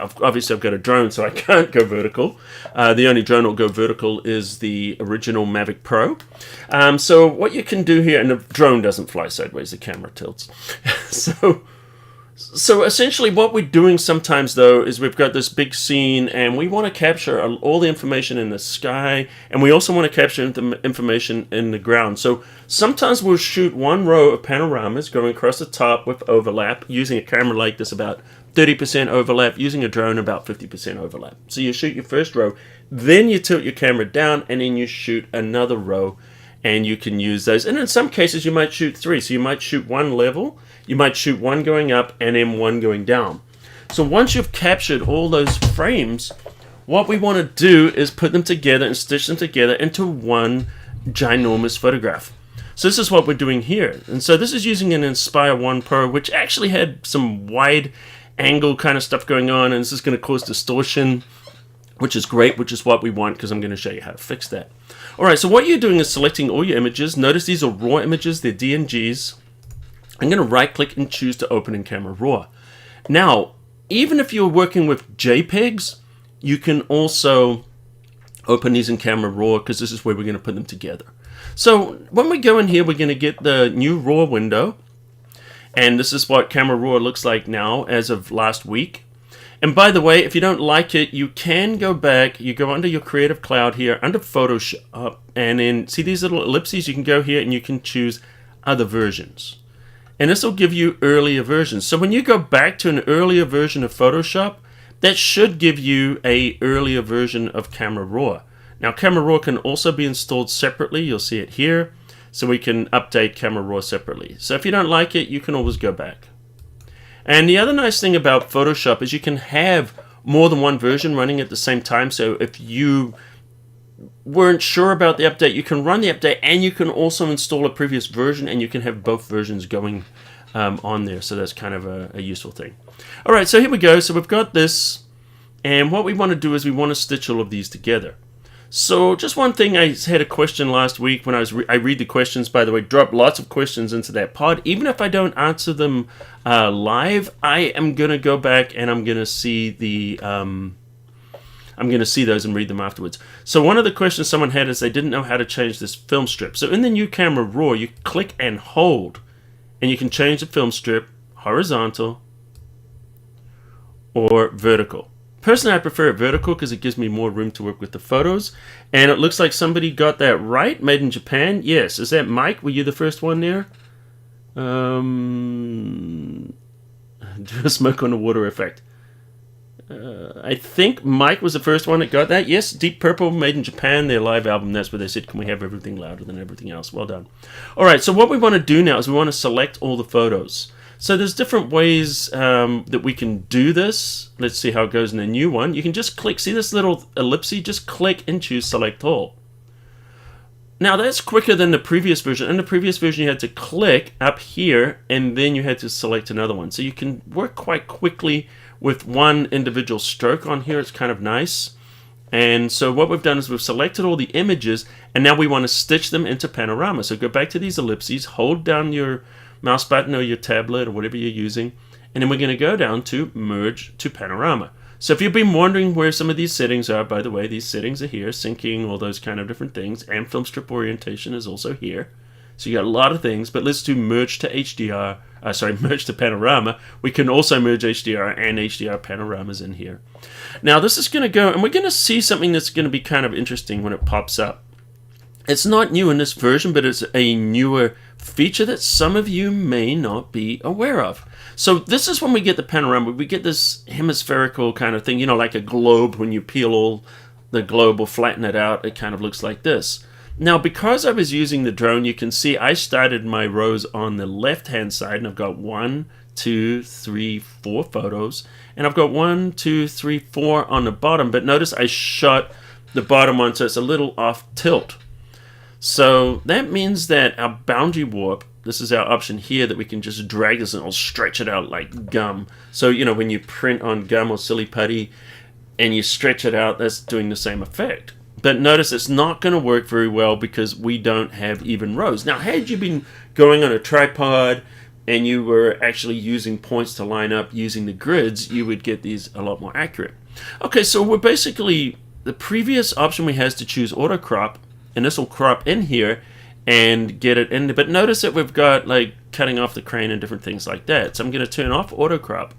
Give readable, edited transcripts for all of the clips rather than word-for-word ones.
obviously I've got a drone, so I can't go vertical. The only drone that'll go vertical is the original Mavic Pro. So what you can do here, and the drone doesn't fly sideways, the camera tilts. So essentially what we're doing sometimes, though, is we've got this big scene and we want to capture all the information in the sky, and we also want to capture the information in the ground. So sometimes we'll shoot one row of panoramas going across the top with overlap, using a camera like this about 30% overlap, using a drone about 50% overlap. So you shoot your first row, then you tilt your camera down, and then you shoot another row, and you can use those. And in some cases you might shoot three, so you might shoot one level, you might shoot one going up and then one going down. So once you've captured all those frames, what we want to do is put them together and stitch them together into one ginormous photograph. So this is what we're doing here. And so this is using an Inspire 1 Pro, which actually had some wide angle kind of stuff going on, and this is going to cause distortion, which is great, which is what we want, because I'm going to show you how to fix that. Alright, so what you're doing is selecting all your images. Notice these are raw images, they're DNGs. I'm going to right click and choose to open in Camera Raw. Now, even if you're working with JPEGs, you can also open these in Camera Raw, because this is where we're going to put them together. So when we go in here, we're going to get the new Raw window. And this is what Camera Raw looks like now as of last week. And by the way, if you don't like it, you can go back, you go under your Creative Cloud here, under Photoshop, and then see these little ellipses, you can go here and you can choose other versions. And this will give you earlier versions. So when you go back to an earlier version of Photoshop, that should give you an earlier version of Camera Raw. Now Camera Raw can also be installed separately, you'll see it here. So we can update Camera Raw separately. So if you don't like it, you can always go back. And the other nice thing about Photoshop is you can have more than one version running at the same time. So if you weren't sure about the update, you can run the update and you can also install a previous version, and you can have both versions going on there. So that's kind of a useful thing. All right, so here we go. So we've got this, and what we want to do is we want to stitch all of these together. So just one thing, I had a question last week when I read the questions, by the way, drop lots of questions into that pod. Even if I don't answer them live, I am going to go back and I'm going to see the I'm going to see those and read them afterwards. So one of the questions someone had is they didn't know how to change this film strip. So in the new Camera Raw, you click and hold, and you can change the film strip horizontal or vertical. Personally, I prefer it vertical because it gives me more room to work with the photos. And it looks like somebody got that right. Made in Japan. Yes. Is that Mike? Were you the first one there? Do a smoke on the water effect. I think Mike was the first one that got that. Yes, Deep Purple, Made in Japan, their live album. That's where they said, can we have everything louder than everything else? Well done. All right, so what we want to do now is we want to select all the photos. So there's different ways that we can do this. Let's see how it goes in the new one. You can just click, see this little ellipsis? Just click and choose Select All. Now that's quicker than the previous version. In the previous version you had to click up here and then you had to select another one. So you can work quite quickly with one individual stroke on here. It's kind of nice. And so what we've done is we've selected all the images and now we want to stitch them into Panorama. So go back to these ellipses, hold down your mouse button or your tablet or whatever you're using, and then we're going to go down to Merge to Panorama. So if you've been wondering where some of these settings are, by the way, these settings are here, syncing, all those kind of different things, and film strip orientation is also here. So you got a lot of things, but let's do Merge to HDR, Merge to Panorama. We can also merge HDR and HDR panoramas in here. Now this is going to go, and we're going to see something that's going to be kind of interesting when it pops up. It's not new in this version, but it's a newer feature that some of you may not be aware of. So this is when we get the panorama. We get this hemispherical kind of thing, you know, like a globe. When you peel all the globe or flatten it out, it kind of looks like this. Now, because I was using the drone, you can see I started my rows on the left-hand side, and I've got 1, 2, 3, 4 photos, and I've got 1, 2, 3, 4 on the bottom. But notice I shot the bottom one, so it's a little off tilt. So that means that our boundary warp, this is our option here, that we can just drag this and it'll stretch it out like gum. So, you know, when you print on gum or silly putty and you stretch it out, that's doing the same effect. But notice it's not going to work very well because we don't have even rows. Now, had you been going on a tripod and you were actually using points to line up using the grids, you would get these a lot more accurate. Okay, so we're basically, the previous option we had is to choose auto crop, and this will crop in here and get it in. But notice that we've got like cutting off the crane and different things like that. So I'm going to turn off auto crop.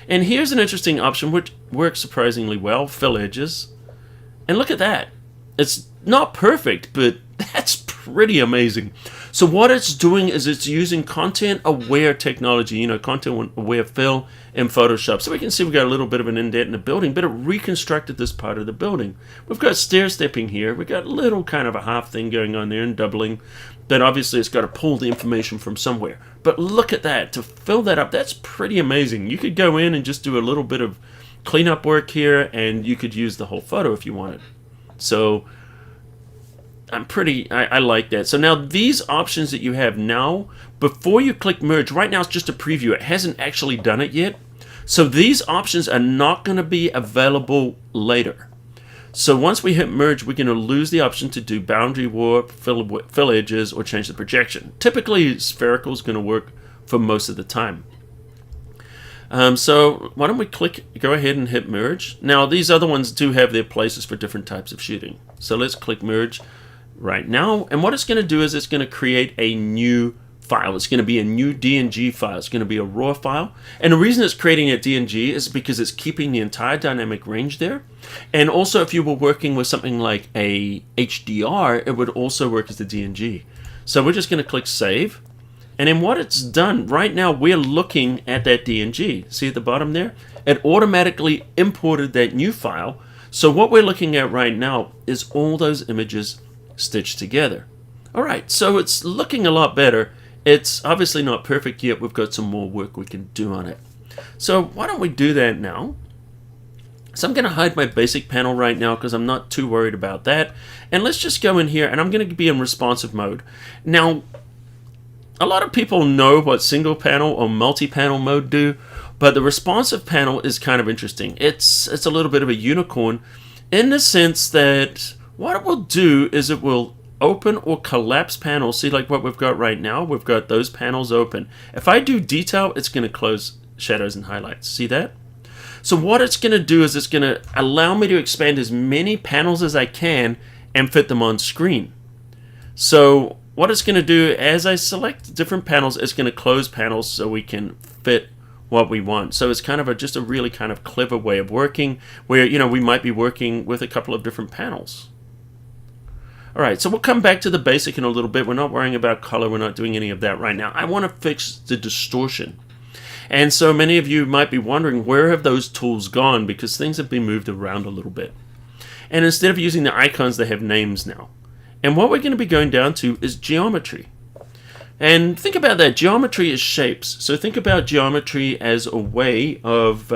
And here's an interesting option which works surprisingly well, fill edges. And look at that. It's not perfect, but that's pretty amazing. So what it's doing is it's using content-aware technology, you know, content-aware fill in Photoshop. So we can see we've got a little bit of an indent in the building, but it reconstructed this part of the building. We've got stair-stepping here. We've got a little kind of a half thing going on there and doubling. But obviously it's got to pull the information from somewhere. But look at that. To fill that up, that's pretty amazing. You could go in and just do a little bit of cleanup work here, and you could use the whole photo if you wanted. So I like that. So now these options that you have now, before you click merge, right now it's just a preview. It hasn't actually done it yet. So these options are not going to be available later. So once we hit merge, we're going to lose the option to do boundary warp, fill edges, or change the projection. Typically, spherical is going to work for most of the time. So why don't we go ahead and hit merge. Now these other ones do have their places for different types of shooting. So let's click merge right now, and what it's going to do is it's going to create a new file. It's going to be a new DNG file. It's going to be a raw file, and the reason it's creating a DNG is because it's keeping the entire dynamic range there. And also, if you were working with something like a HDR, it would also work as the DNG. So we're just going to click save, and then what it's done right now, we're looking at that DNG. See at the bottom there, it automatically imported that new file. So what we're looking at right now is all those images stitched together. Alright, so it's looking a lot better. It's obviously not perfect yet. We've got some more work we can do on it. So why don't we do that now? So I'm going to hide my basic panel right now because I'm not too worried about that. And let's just go in here, and I'm going to be in responsive mode. Now, a lot of people know what single panel or multi-panel mode do, but the responsive panel is kind of interesting. It's a little bit of a unicorn in the sense that what it will do is it will open or collapse panels. See, like what we've got right now, we've got those panels open. If I do detail, it's going to close shadows and highlights. See that? So what it's going to do is it's going to allow me to expand as many panels as I can and fit them on screen. So what it's going to do, as I select different panels, it's going to close panels so we can fit what we want. So it's kind of just a really kind of clever way of working where, you know, we might be working with a couple of different panels. Alright, so we'll come back to the basic in a little bit. We're not worrying about color. We're not doing any of that right now. I want to fix the distortion. And so many of you might be wondering, where have those tools gone? Because things have been moved around a little bit. And instead of using the icons, they have names now. And what we're going to be going down to is geometry. And think about that. Geometry is shapes. So think about geometry as a way of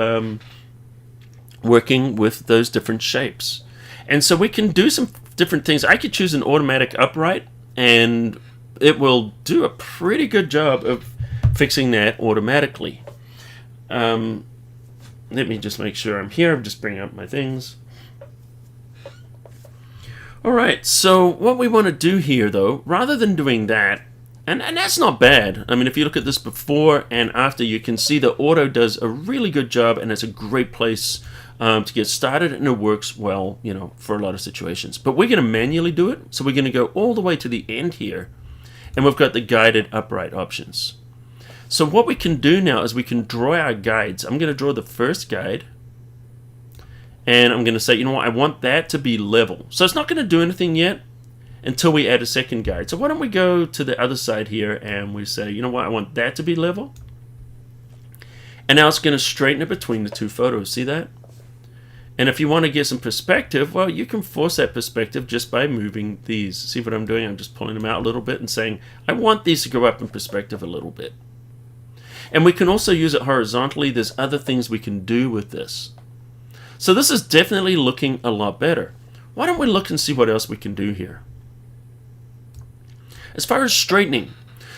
working with those different shapes. And so we can do some different things. I could choose an automatic upright, and it will do a pretty good job of fixing that automatically. Let me just make sure I'm here. I'm just bringing up my things. Alright, so what we want to do here, though, rather than doing that, and that's not bad. I mean, if you look at this before and after, you can see the auto does a really good job, and it's a great place to get started, and it works well, you know, for a lot of situations. But we're going to manually do it, so we're going to go all the way to the end here, and we've got the guided upright options. So what we can do now is we can draw our guides. I'm going to draw the first guide, and I'm going to say, you know what, I want that to be level. So it's not going to do anything yet until we add a second guide. So why don't we go to the other side here, and we say, you know what, I want that to be level. And now it's going to straighten it between the two photos. See that? And if you want to get some perspective, well, you can force that perspective just by moving these. See what I'm doing? I'm just pulling them out a little bit and saying, I want these to go up in perspective a little bit. And we can also use it horizontally. There's other things we can do with this. So this is definitely looking a lot better. Why don't we look and see what else we can do here? As far as straightening.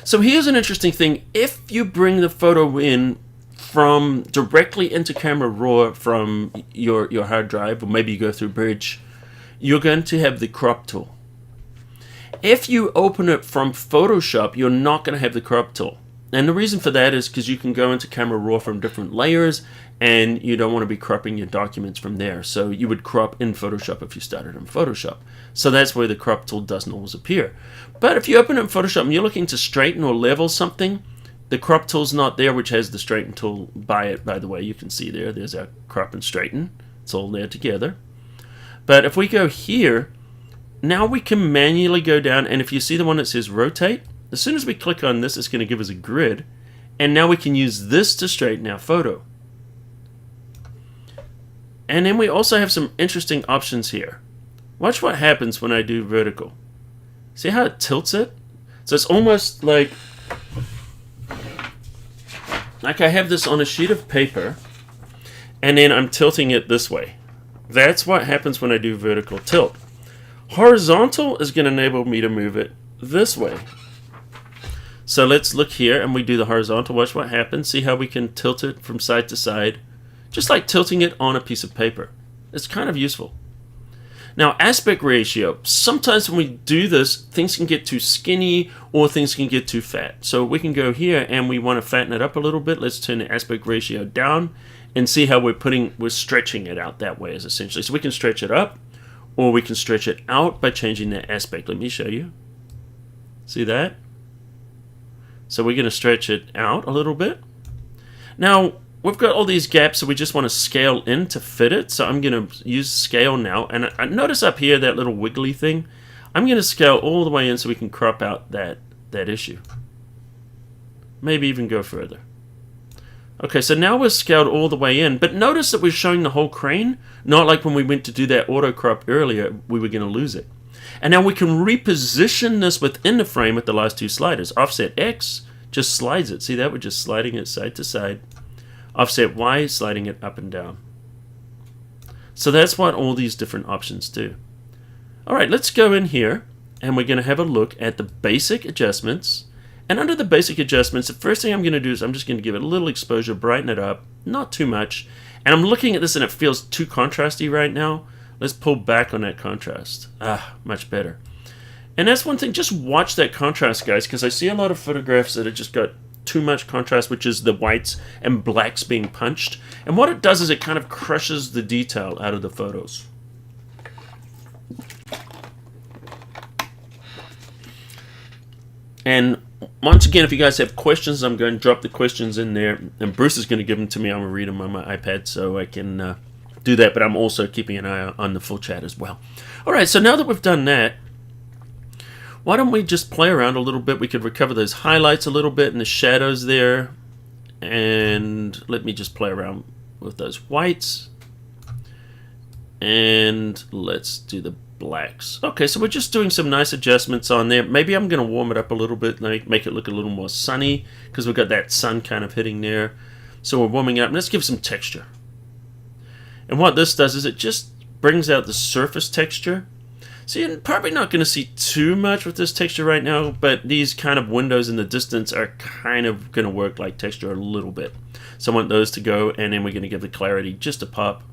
So here's an interesting thing. If you bring the photo in from directly into Camera Raw from your hard drive, or maybe you go through Bridge, you're going to have the crop tool. If you open it from Photoshop, you're not going to have the crop tool. And the reason for that is because you can go into Camera Raw from different layers, and you don't want to be cropping your documents from there. So you would crop in Photoshop if you started in Photoshop. So that's where the crop tool doesn't always appear. But if you open it in Photoshop and you're looking to straighten or level something, the crop tool's not there, which has the straighten tool by it, by the way. You can see there's our crop and straighten. It's all there together. But if we go here, now we can manually go down, and if you see the one that says rotate, as soon as we click on this, it's going to give us a grid, and now we can use this to straighten our photo. And then we also have some interesting options here. Watch what happens when I do vertical. See how it tilts it? So it's almost like I have this on a sheet of paper, and then I'm tilting it this way. That's what happens when I do vertical tilt. Horizontal is going to enable me to move it this way. So let's look here, and we do the horizontal. Watch what happens. See how we can tilt it from side to side, just like tilting it on a piece of paper. It's kind of useful. Now, aspect ratio. Sometimes when we do this, things can get too skinny or things can get too fat. So we can go here and we want to fatten it up a little bit. Let's turn the aspect ratio down and see how we're stretching it out that way, is essentially. So we can stretch it up or we can stretch it out by changing the aspect. Let me show you. See that? So we're going to stretch it out a little bit. Now, we've got all these gaps, so we just want to scale in to fit it. So I'm going to use scale now. And I notice up here that little wiggly thing. I'm going to scale all the way in so we can crop out that issue. Maybe even go further. Okay, so now we're scaled all the way in. But notice that we're showing the whole crane. Not like when we went to do that auto crop earlier, we were going to lose it. And now we can reposition this within the frame with the last two sliders. Offset X just slides it. See that? We're just sliding it side to side. Offset Y, sliding it up and down. So that's what all these different options do. Alright, let's go in here and we're going to have a look at the basic adjustments. And under the basic adjustments, the first thing I'm going to do is I'm just going to give it a little exposure, brighten it up, not too much. And I'm looking at this and it feels too contrasty right now. Let's pull back on that contrast. Much better. And that's one thing, just watch that contrast, guys, because I see a lot of photographs that have just got too much contrast, which is the whites and blacks being punched. And what it does is it kind of crushes the detail out of the photos. And once again, if you guys have questions, I'm going to drop the questions in there. And Bruce is going to give them to me. I'm going to read them on my iPad so I can do that. But I'm also keeping an eye on the full chat as well. All right, so now that we've done that, why don't we just play around a little bit? We could recover those highlights a little bit and the shadows there. And let me just play around with those whites. And let's do the blacks. Okay, so we're just doing some nice adjustments on there. Maybe I'm going to warm it up a little bit, make it look a little more sunny, because we've got that sun kind of hitting there. So we're warming it up. Let's give some texture. And what this does is it just brings out the surface texture. So you're probably not going to see too much with this texture right now, but these kind of windows in the distance are kind of going to work like texture a little bit. So I want those to go, and then we're going to give the clarity just a pop.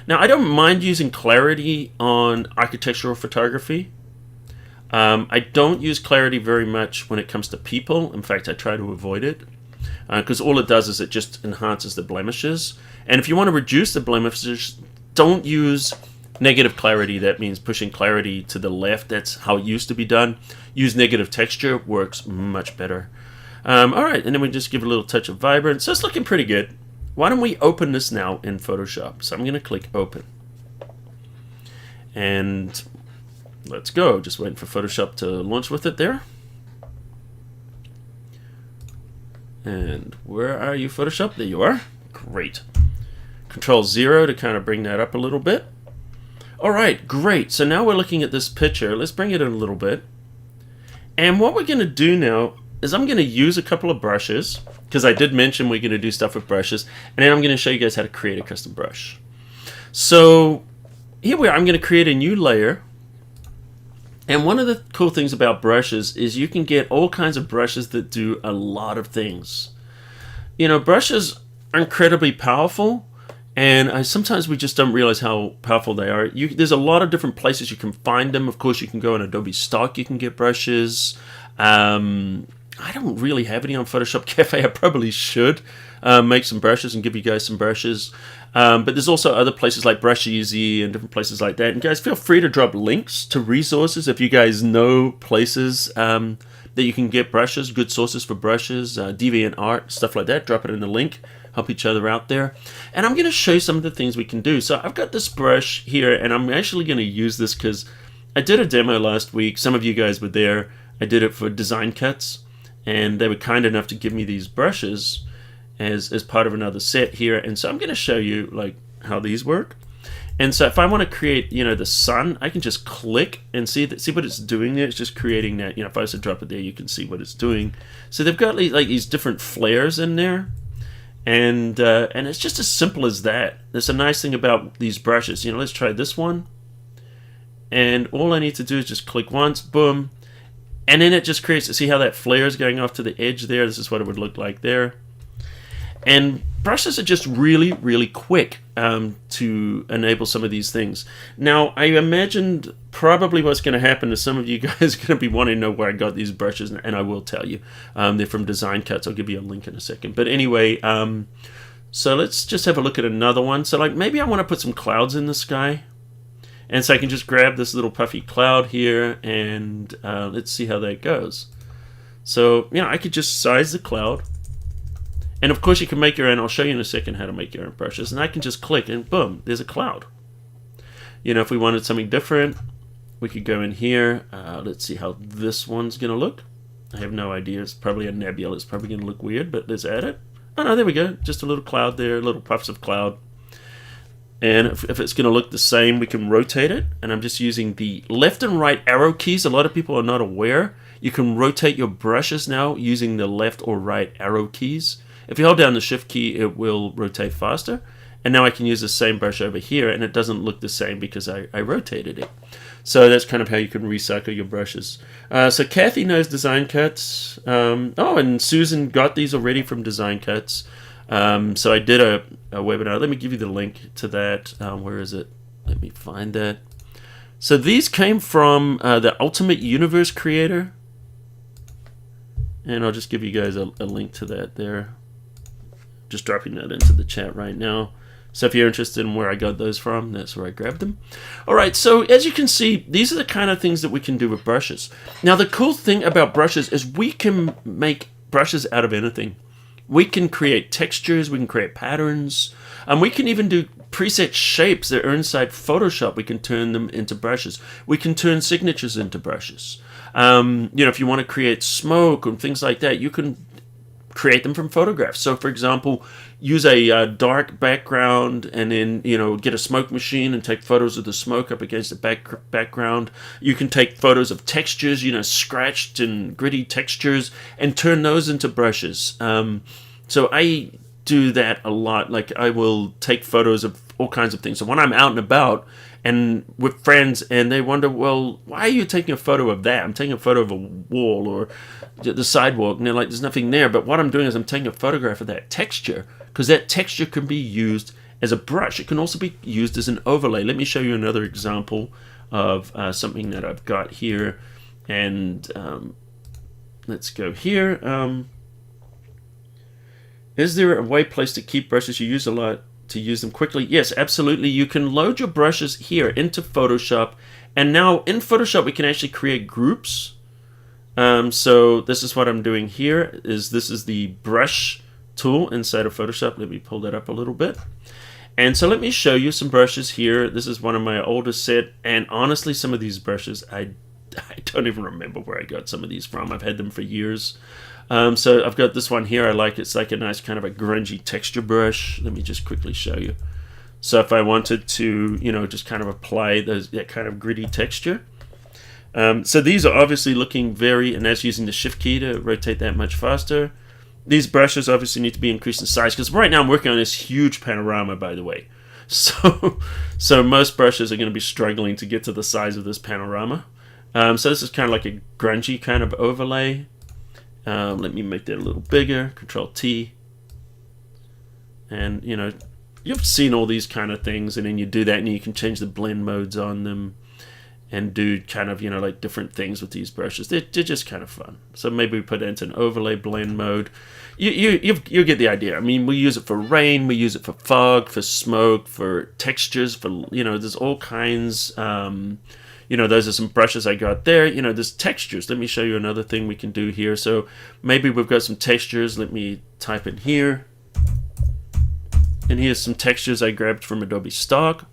Now, I don't mind using clarity on architectural photography. I don't use clarity very much when it comes to people. In fact, I try to avoid it, because all it does is it just enhances the blemishes. And if you want to reduce the blemishes, don't use negative clarity. That means pushing clarity to the left. That's how it used to be done. Use negative texture. Works much better. Alright, and then we just give a little touch of vibrance. So it's looking pretty good. Why don't we open this now in Photoshop? So I'm going to click open. And let's go. Just waiting for Photoshop to launch with it there. And where are you, Photoshop? There you are. Great. Control 0 to kind of bring that up a little bit. Alright, great. So now we're looking at this picture. Let's bring it in a little bit. And what we're going to do now is I'm going to use a couple of brushes, because I did mention we're going to do stuff with brushes, and then I'm going to show you guys how to create a custom brush. So here we are. I'm going to create a new layer. And one of the cool things about brushes is you can get all kinds of brushes that do a lot of things. You know, brushes are incredibly powerful. And sometimes we just don't realize how powerful they are. There's a lot of different places you can find them. Of course, you can go on Adobe Stock. You can get brushes. I don't really have any on PhotoshopCAFE. I probably should make some brushes and give you guys some brushes. But there's also other places like Brush Easy and different places like that. And guys, feel free to drop links to resources if you guys know places that you can get brushes, good sources for brushes, DeviantArt, stuff like that. Drop it in the link. Help each other out there. And I'm going to show you some of the things we can do. So I've got this brush here, and I'm actually going to use this because I did a demo last week. Some of you guys were there. I did it for design cuts, and they were kind enough to give me these brushes as part of another set here. And so I'm going to show you like how these work. And so if I want to create, the sun, I can just click and see what it's doing there. It's just creating that, if I was to drop it there, you can see what it's doing. So they've got like these different flares in there. And it's just as simple as that. There's a nice thing about these brushes. Let's try this one. And all I need to do is just click once, boom. And then it just creates, see how that flare is going off to the edge there? This is what it would look like there. And brushes are just really, really quick to enable some of these things. Now, I imagined probably what's going to happen is some of you guys are going to be wanting to know where I got these brushes, and I will tell you. They're from Design Cuts. I'll give you a link in a second. But anyway, so let's just have a look at another one. So like maybe I want to put some clouds in the sky. And so I can just grab this little puffy cloud here, and let's see how that goes. So, I could just size the cloud. And of course you can make your own. I'll show you in a second how to make your own brushes. And I can just click and boom, there's a cloud. If we wanted something different, we could go in here. Let's see how this one's going to look. I have no idea. It's probably a nebula. It's probably going to look weird, but let's add it. Oh no, there we go. Just a little cloud there, little puffs of cloud. And if it's going to look the same, we can rotate it. And I'm just using the left and right arrow keys. A lot of people are not aware. You can rotate your brushes now using the left or right arrow keys. If you hold down the shift key, it will rotate faster. And now I can use the same brush over here, and it doesn't look the same because I rotated it. So that's kind of how you can recycle your brushes. So Kathy knows Design Cuts. And Susan got these already from Design Cuts. So I did a webinar. Let me give you the link to that. Where is it? Let me find that. So these came from the Ultimate Universe creator. And I'll just give you guys a link to that there. Just dropping that into the chat right now. So if you're interested in where I got those from, that's where I grabbed them. All right, so as you can see, these are the kind of things that we can do with brushes. Now, the cool thing about brushes is we can make brushes out of anything. We can create textures, we can create patterns, and we can even do preset shapes that are inside Photoshop. We can turn them into brushes. We can turn signatures into brushes. If you want to create smoke and things like that, you can create them from photographs. So for example, use a dark background and then get a smoke machine and take photos of the smoke up against the background. You can take photos of textures, scratched and gritty textures, and turn those into brushes. So I do that a lot. Like I will take photos of all kinds of things. So when I'm out and about and with friends and they wonder, well, why are you taking a photo of that? I'm taking a photo of a wall or the sidewalk, and they're like, there's nothing there. But what I'm doing is I'm taking a photograph of that texture, because that texture can be used as a brush. It can also be used as an overlay. Let me show you another example of something that I've got here. And let's go here. Is there a place to keep brushes you use a lot to use them quickly? Yes, absolutely. You can load your brushes here into Photoshop. And now in Photoshop, we can actually create groups. So this is what I'm doing here. This is the brush tool inside of Photoshop. Let me pull that up a little bit. And so let me show you some brushes here. This is one of my oldest set. And honestly, some of these brushes, I don't even remember where I got some of these from. I've had them for years. So I've got this one here. I like it's like a nice kind of a grungy texture brush. Let me just quickly show you. So if I wanted to, just kind of apply that kind of gritty texture. So these are obviously looking and that's using the shift key to rotate that much faster. These brushes obviously need to be increased in size, because right now I'm working on this huge panorama, by the way. So most brushes are going to be struggling to get to the size of this panorama. So this is kind of like a grungy kind of overlay. Let me make that a little bigger. Control T. And you've seen all these kind of things, and then you do that and you can change the blend modes on them. and do kind of, you know, like different things with these brushes. They're just kind of fun. So maybe we put it into an overlay blend mode. You get the idea. I mean, we use it for rain, we use it for fog, for smoke, for textures, for, you know, there's all kinds. You know, those are some brushes I got there. You know, there's textures. Let me show you another thing we can do here. So maybe we've got some textures. Let me type in here. And here's some textures I grabbed from Adobe Stock.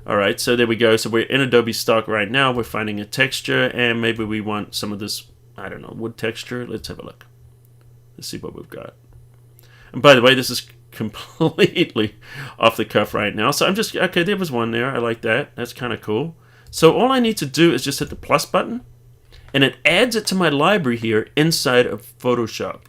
All right, so there we go. So we're in Adobe Stock right now. We're finding a texture, and maybe we want some of this, I don't know, wood texture. Let's have a look. Let's see what we've got. And by the way, this is completely off the cuff right now. So I'm just, okay, there was one there. I like that. That's kind of cool. So all I need to do is just hit the plus button, and it adds it to my library here inside of Photoshop.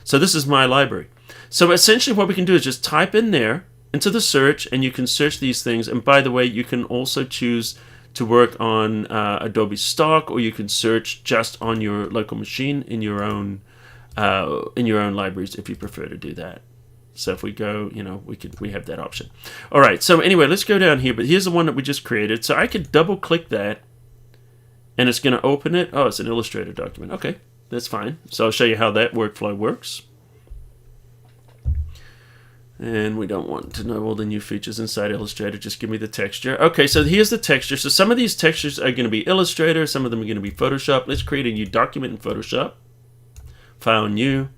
So this is my library. So essentially what we can do is just type in there into the search, and you can search these things. And by the way, you can also choose to work on Adobe Stock, or you can search just on your local machine in your own libraries if you prefer to do that. So if we go, you know, we have that option. All right, so anyway, let's go down here. But here's the one that we just created. So I could double click that, and it's going to open it. Oh, it's an Illustrator document. Okay, that's fine. So I'll show you how that workflow works. And we don't want to know all the new features inside Illustrator. Just give me the texture. Okay, so here's the texture. So some of these textures are going to be Illustrator. Some of them are going to be Photoshop. Let's create a new document in Photoshop. File new.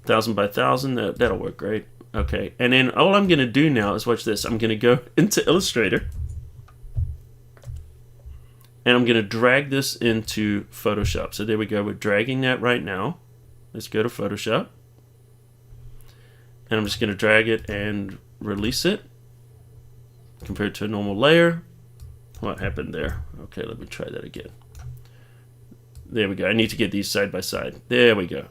1000 by 1000. That'll work great. Okay, and then all I'm going to do now is watch this. I'm going to go into Illustrator. And I'm going to drag this into Photoshop. So there we go. We're dragging that right now. Let's go to Photoshop. And I'm just going to drag it and release it compared to a normal layer. What happened there? Okay, let me try that again. There we go. I need to get these side by side. There we go.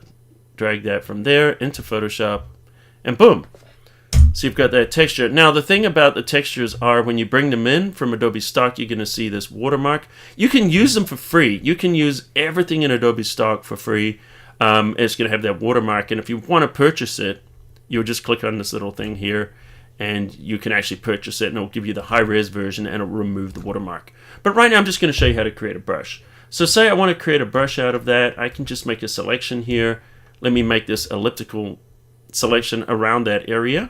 Drag that from there into Photoshop, and boom. So you've got that texture. Now the thing about the textures are when you bring them in from Adobe Stock, you're going to see this watermark. You can use them for free. You can use everything in Adobe Stock for free. It's going to have that watermark, and if you want to purchase it, you'll just click on this little thing here, and you can actually purchase it, and it'll give you the high-res version, and it'll remove the watermark. But right now I'm just going to show you how to create a brush. So say I want to create a brush out of that. I can just make a selection here. Let me make this elliptical selection around that area.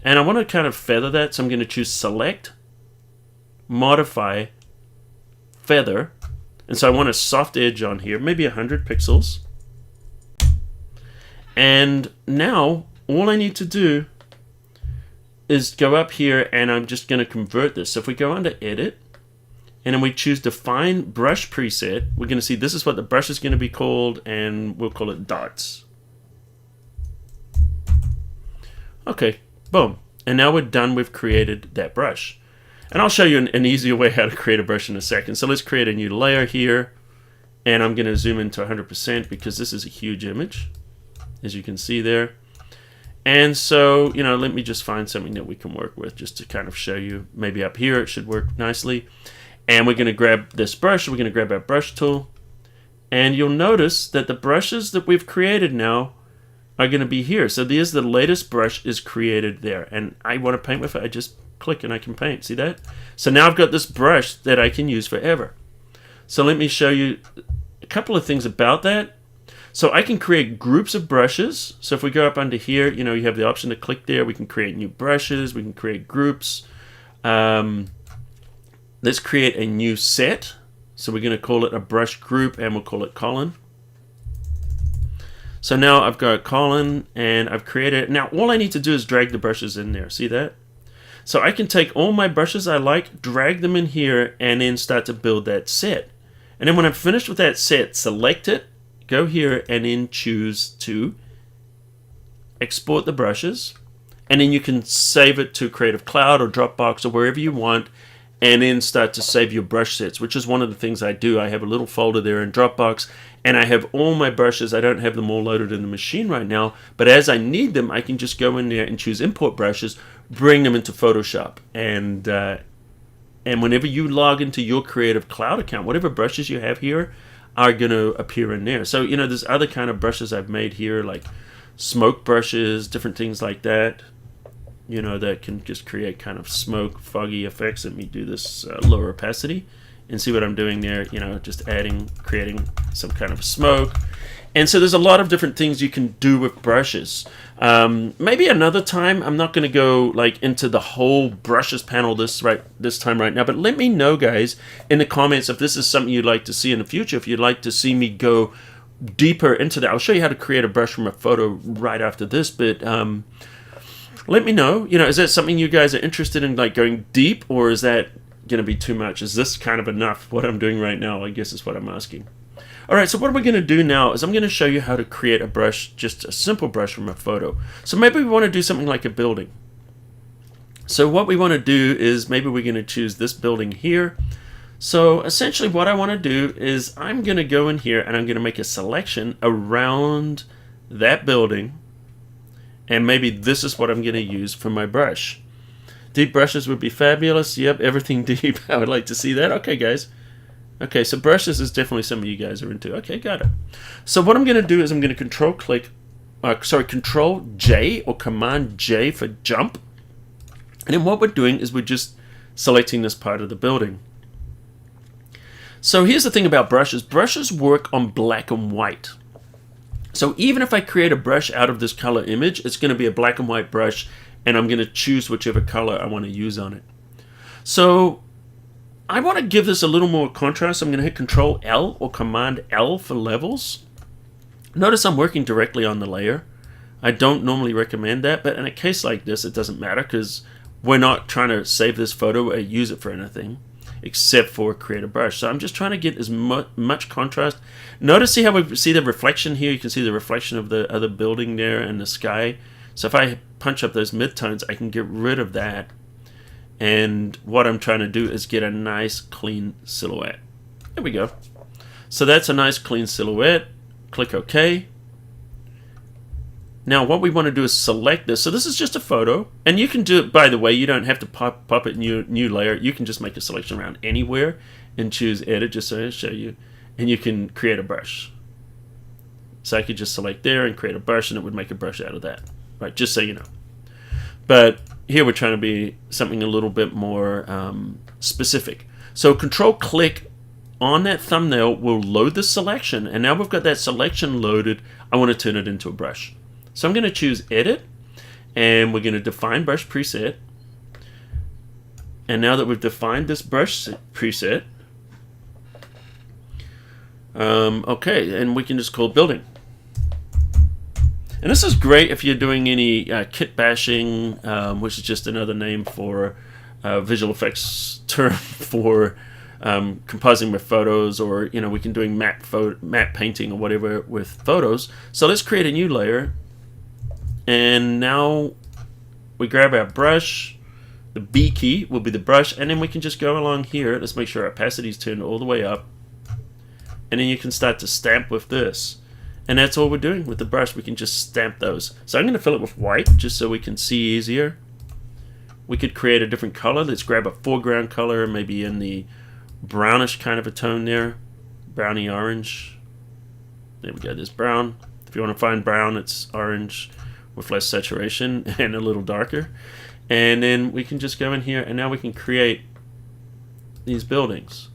And I want to kind of feather that, so I'm going to choose Select, Modify, Feather. And so I want a soft edge on here, maybe 100 pixels. And now all I need to do is go up here, and I'm just going to convert this. So if we go under Edit, and then we choose Define Brush Preset, we're going to see this is what the brush is going to be called, and we'll call it Dots. Okay, boom. And now we're done. We've created that brush. And I'll show you an easier way how to create a brush in a second. So let's create a new layer here, and I'm going to zoom into 100% because this is a huge image, as you can see there. And so, you know, let me just find something that we can work with just to kind of show you. Maybe up here it should work nicely. And we're going to grab this brush, we're going to grab our brush tool, and you'll notice that the brushes that we've created now are going to be here. So there's the latest brush is created there, and I want to paint with it. I just click and I can paint. See that? So now I've got this brush that I can use forever. So let me show you a couple of things about that. So I can create groups of brushes. So if we go up under here, you know, you have the option to click there. We can create new brushes. We can create groups. Let's create a new set. So we're going to call it a brush group, and we'll call it Colin. So now I've got Colin, and I've created it. Now all I need to do is drag the brushes in there. See that? So I can take all my brushes I like, drag them in here, and then start to build that set. And then when I'm finished with that set, select it, go here, and then choose to export the brushes. And then you can save it to Creative Cloud or Dropbox or wherever you want, and then start to save your brush sets, which is one of the things I do. I have a little folder there in Dropbox, and I have all my brushes. I don't have them all loaded in the machine right now, but as I need them, I can just go in there and choose Import Brushes, bring them into Photoshop, and whenever you log into your Creative Cloud account, whatever brushes you have here are going to appear in there. So, you know, there's other kind of brushes I've made here, like smoke brushes, different things like that. you know, that can just create kind of smoke, foggy effects. Let me do this lower opacity and see what I'm doing there. You know, just creating some kind of smoke. And so there's a lot of different things you can do with brushes. Maybe another time. I'm not going to go like into the whole brushes panel this time right now, but let me know, guys, in the comments if this is something you'd like to see in the future. If you'd like to see me go deeper into that, I'll show you how to create a brush from a photo right after this, but let me know. You know, is that something you guys are interested in, like going deep, or is that going to be too much? Is this kind of enough, what I'm doing right now, I guess is what I'm asking. Alright, so what we're going to do now is I'm going to show you how to create a brush, just a simple brush from a photo. So maybe we want to do something like a building. So what we want to do is maybe we're going to choose this building here. So essentially what I want to do is I'm going to go in here and I'm going to make a selection around that building. And maybe this is what I'm going to use for my brush. Deep brushes would be fabulous. Yep, everything deep. I would like to see that. Okay, guys. Okay, so brushes is definitely something you guys are into. Okay, got it. So what I'm going to do is I'm going to Control J or Command J for jump. And then what we're doing is we're just selecting this part of the building. So here's the thing about brushes. Brushes work on black and white. So even if I create a brush out of this color image, it's going to be a black and white brush, and I'm going to choose whichever color I want to use on it. So I want to give this a little more contrast. I'm going to hit Control L or Command L for levels. Notice I'm working directly on the layer. I don't normally recommend that, but in a case like this, it doesn't matter because we're not trying to save this photo or use it for anything except for create a brush. So I'm just trying to get as much contrast. Notice how we see the reflection here. You can see the reflection of the other building there and the sky. So if I punch up those midtones, I can get rid of that. And what I'm trying to do is get a nice clean silhouette. There we go. So that's a nice clean silhouette. Click OK. Now what we want to do is select this. So this is just a photo. And you can do it, by the way, you don't have to pop it new layer. You can just make a selection around anywhere and choose edit, just so I show you. And you can create a brush. So I could just select there and create a brush, and it would make a brush out of that. Right, just so you know. But here we're trying to be something a little bit more specific. So Control click on that thumbnail will load the selection, and now we've got that selection loaded. I want to turn it into a brush. So I'm going to choose edit, and we're going to define brush preset. And now that we've defined this brush preset, okay, and we can just call building. And this is great if you're doing any kit bashing, which is just another name for visual effects term for composing with photos, or we can doing matte painting or whatever with photos. So let's create a new layer, and now we grab our brush. The B key will be the brush, and then we can just go along here. Let's make sure our opacity is turned all the way up, and then you can start to stamp with this. And that's all we're doing with the brush. We can just stamp those. So I'm going to fill it with white just so we can see easier. We could create a different color. Let's grab a foreground color, maybe in the brownish kind of a tone there. Browny orange. There we go, there's brown. If you want to find brown, it's orange with less saturation and a little darker. And then we can just go in here, and now we can create these buildings.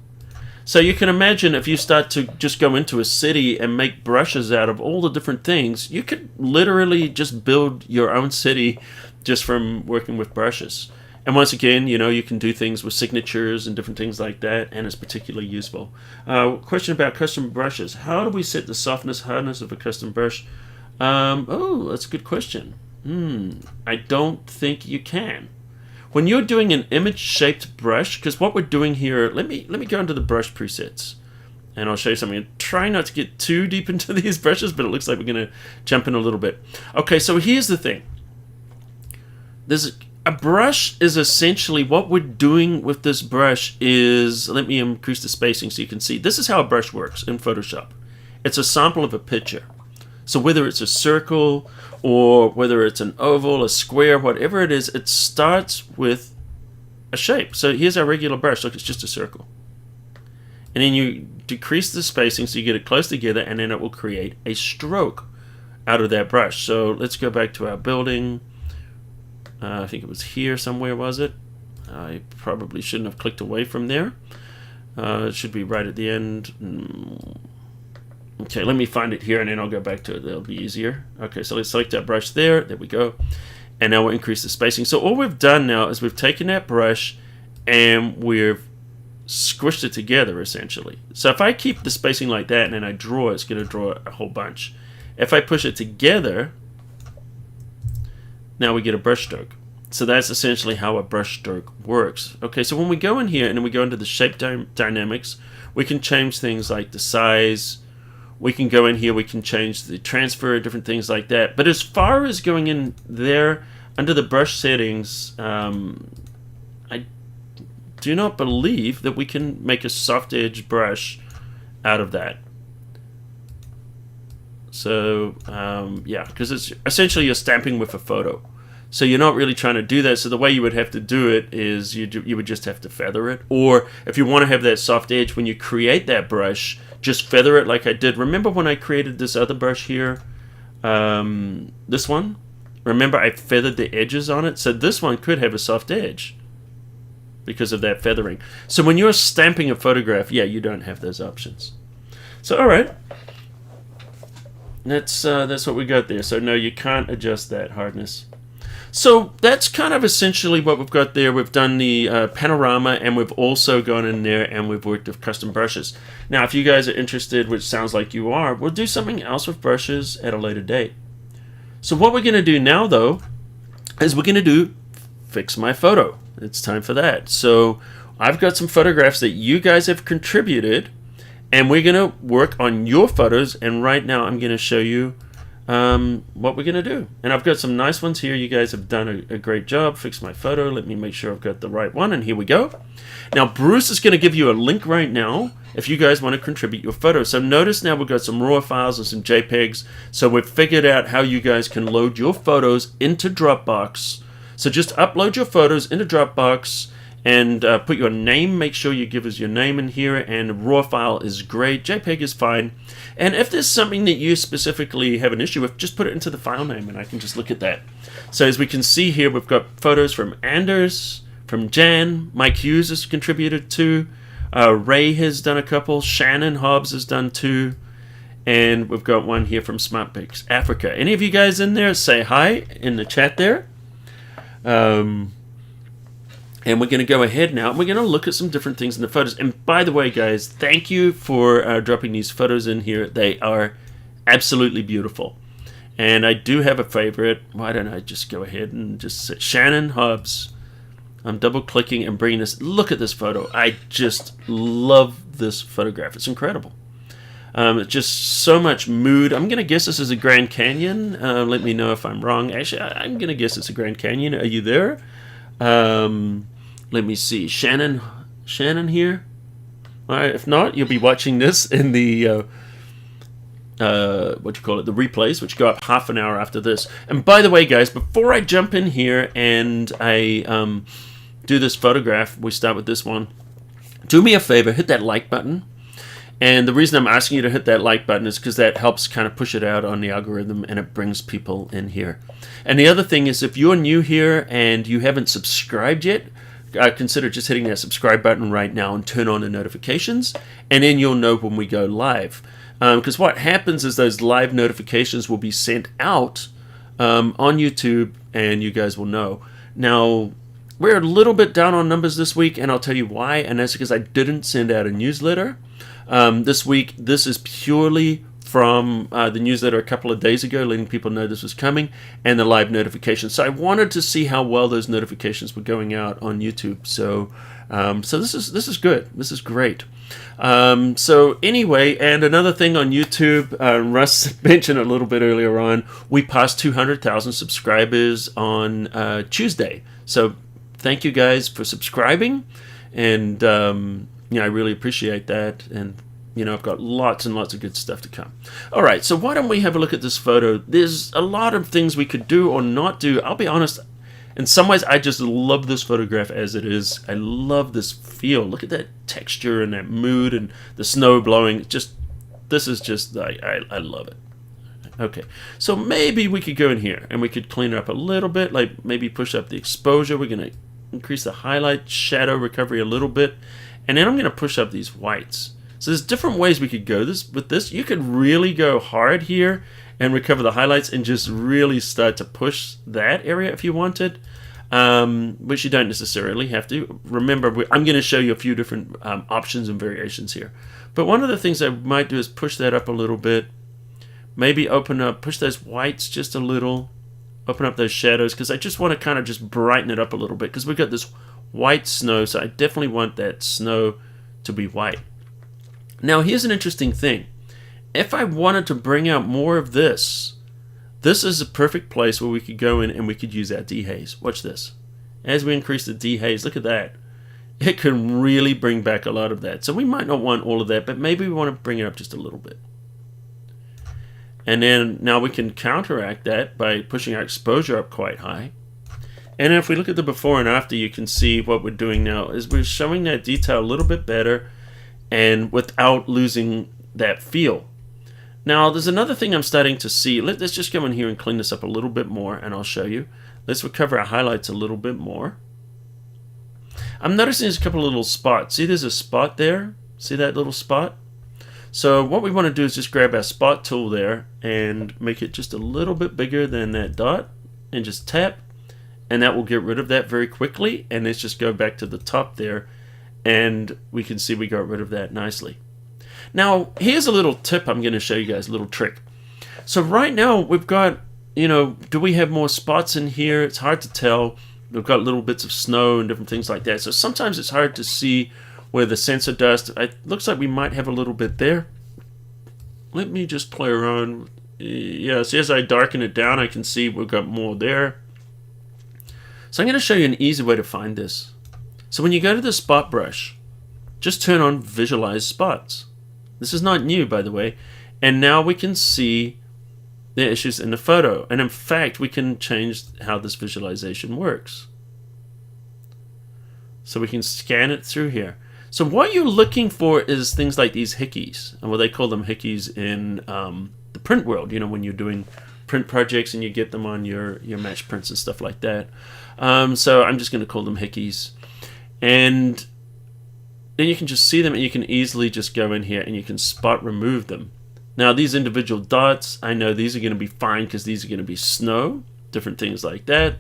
So you can imagine if you start to just go into a city and make brushes out of all the different things, you could literally just build your own city just from working with brushes. And once again, you can do things with signatures and different things like that, and it's particularly useful. Question about custom brushes. How do we set the softness, hardness of a custom brush? Oh, that's a good question. I don't think you can. When you're doing an image-shaped brush, because what we're doing here, let me go into the brush presets, and I'll show you something. Try not to get too deep into these brushes, but it looks like we're going to jump in a little bit. Okay, so here's the thing. A brush is essentially, what we're doing with this brush is, let me increase the spacing so you can see. This is how a brush works in Photoshop. It's a sample of a picture. So whether it's a circle or whether it's an oval, a square, whatever it is, it starts with a shape. So here's our regular brush. Look, it's just a circle. And then you decrease the spacing so you get it close together, and then it will create a stroke out of that brush. So let's go back to our building. I think it was here somewhere, was it? I probably shouldn't have clicked away from there. It should be right at the end. Okay, let me find it here and then I'll go back to it. That'll be easier. Okay, so let's select that brush there. There we go. And now we'll increase the spacing. So all we've done now is we've taken that brush and we've squished it together essentially. So if I keep the spacing like that and then I draw, it's going to draw a whole bunch. If I push it together, now we get a brush stroke. So that's essentially how a brush stroke works. Okay, so when we go in here and then we go into the shape dynamics, we can change things like the size. We can go in here, we can change the transfer, different things like that. But as far as going in there, under the brush settings, I do not believe that we can make a soft edge brush out of that. So, yeah, because it's essentially you're stamping with a photo. So you're not really trying to do that. So the way you would have to do it is you would just have to feather it. Or if you want to have that soft edge, when you create that brush, just feather it like I did. Remember when I created this other brush here? This one? Remember I feathered the edges on it? So this one could have a soft edge because of that feathering. So when you're stamping a photograph, yeah, you don't have those options. So all right. That's what we got there. So no, you can't adjust that hardness. So that's kind of essentially what we've got there. We've done the panorama, and we've also gone in there and we've worked with custom brushes. Now, if you guys are interested, which sounds like you are, we'll do something else with brushes at a later date. So what we're going to do now, though, is we're going to do Fix My Photo. It's time for that. So I've got some photographs that you guys have contributed, and we're going to work on your photos, and right now I'm going to show you what we're going to do. And I've got some nice ones here. You guys have done a great job. Fix My Photo. Let me make sure I've got the right one, and here we go. Now Bruce is going to give you a link right now if you guys want to contribute your photos. So notice now we've got some RAW files and some JPEGs. So we've figured out how you guys can load your photos into Dropbox. So just upload your photos into Dropbox and put your name. Make sure you give us your name in here, and RAW file is great. JPEG is fine. And if there's something that you specifically have an issue with, just put it into the file name and I can just look at that. So as we can see here, we've got photos from Anders, from Jan, Mike Hughes has contributed 2, Ray has done a couple, Shannon Hobbs has done 2, and we've got one here from SmartPix Africa. Any of you guys in there, say hi in the chat there. And we're going to go ahead now and we're going to look at some different things in the photos. And by the way, guys, thank you for dropping these photos in here. They are absolutely beautiful. And I do have a favorite. Why don't I just go ahead and just say Shannon Hobbs. I'm double clicking and bringing this. Look at this photo. I just love this photograph. It's incredible. It's just so much mood. I'm going to guess this is a Grand Canyon. Let me know if I'm wrong. Actually, I'm going to guess it's a Grand Canyon. Are you there? Let me see. Shannon here. All right. If not, you'll be watching this in the the replays, which go up half an hour after this. And by the way, guys, before I jump in here and I do this photograph, we start with this one. Do me a favor, hit that like button. And the reason I'm asking you to hit that like button is because that helps kind of push it out on the algorithm and it brings people in here. And the other thing is, if you're new here and you haven't subscribed yet, consider just hitting that subscribe button right now and turn on the notifications, and then you'll know when we go live. Because what happens is those live notifications will be sent out on YouTube, and you guys will know. Now, we're a little bit down on numbers this week, and I'll tell you why, and that's because I didn't send out a newsletter. This week, this is purely from the newsletter a couple of days ago, letting people know this was coming, and the live notifications. So I wanted to see how well those notifications were going out on YouTube. So, so this is good. This is great. So anyway, and another thing on YouTube, Russ mentioned a little bit earlier on, we passed 200,000 subscribers on Tuesday. So thank you guys for subscribing, and I really appreciate that. And I've got lots and lots of good stuff to come. All right, so why don't we have a look at this photo? There's a lot of things we could do or not do. I'll be honest, in some ways, I just love this photograph as it is. I love this feel. Look at that texture and that mood and the snow blowing. This is just, I love it. Okay, so maybe we could go in here and we could clean it up a little bit, like maybe push up the exposure. We're going to increase the highlight, shadow recovery a little bit, and then I'm going to push up these whites. So there's different ways we could go with this. You could really go hard here and recover the highlights and just really start to push that area if you wanted, which you don't necessarily have to. Remember, I'm going to show you a few different options and variations here. But one of the things I might do is push that up a little bit. Maybe push those whites just a little. Open up those shadows, because I just want to kind of just brighten it up a little bit, because we've got this white snow, so I definitely want that snow to be white. Now here's an interesting thing. If I wanted to bring out more of this is a perfect place where we could go in and we could use our dehaze. Watch this. As we increase the dehaze, look at that. It can really bring back a lot of that. So we might not want all of that, but maybe we want to bring it up just a little bit. And then now we can counteract that by pushing our exposure up quite high. And if we look at the before and after, you can see what we're doing now is we're showing that detail a little bit better and without losing that feel. Now there's another thing I'm starting to see. Let's just go in here and clean this up a little bit more, and I'll show you. Let's recover our highlights a little bit more. I'm noticing there's a couple of little spots. See, there's a spot there. See that little spot? So what we want to do is just grab our spot tool there and make it just a little bit bigger than that dot and just tap, and that will get rid of that very quickly. And let's just go back to the top there, and we can see we got rid of that nicely. Now here's a little tip I'm going to show you guys, a little trick. So right now we've got, do we have more spots in here? It's hard to tell. We've got little bits of snow and different things like that. So sometimes it's hard to see where the sensor dust, it looks like we might have a little bit there. Let me just play around. Yeah, so as I darken it down, I can see we've got more there. So I'm going to show you an easy way to find this. So when you go to the spot brush, just turn on visualize spots. This is not new, by the way. And now we can see the issues in the photo. And in fact, we can change how this visualization works. So we can scan it through here. So what you're looking for is things like these hickeys, and what they call them hickeys in the print world. When you're doing print projects and you get them on your match prints and stuff like that. So I'm just going to call them hickeys, and then you can just see them, and you can easily just go in here and you can spot remove them. Now these individual dots, I know these are going to be fine because these are going to be snow, different things like that.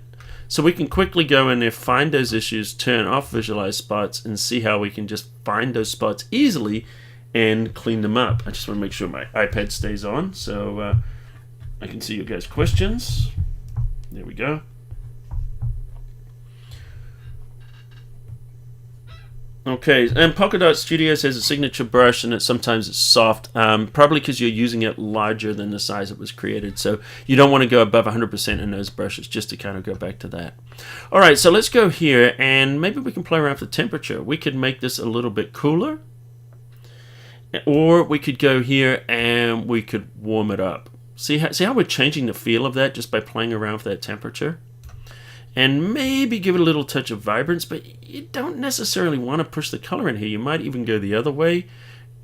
So we can quickly go in there, find those issues, turn off visualize spots, and see how we can just find those spots easily and clean them up. I just want to make sure my iPad stays on so I can see your guys' questions. There we go. Okay, and Polka Dot Studios has a signature brush, and sometimes it's soft, probably because you're using it larger than the size it was created. So you don't want to go above 100% in those brushes, just to kind of go back to that. All right, so let's go here, and maybe we can play around with the temperature. We could make this a little bit cooler, or we could go here and we could warm it up. See how we're changing the feel of that just by playing around with that temperature? And maybe give it a little touch of vibrance, but you don't necessarily want to push the color in here. You might even go the other way.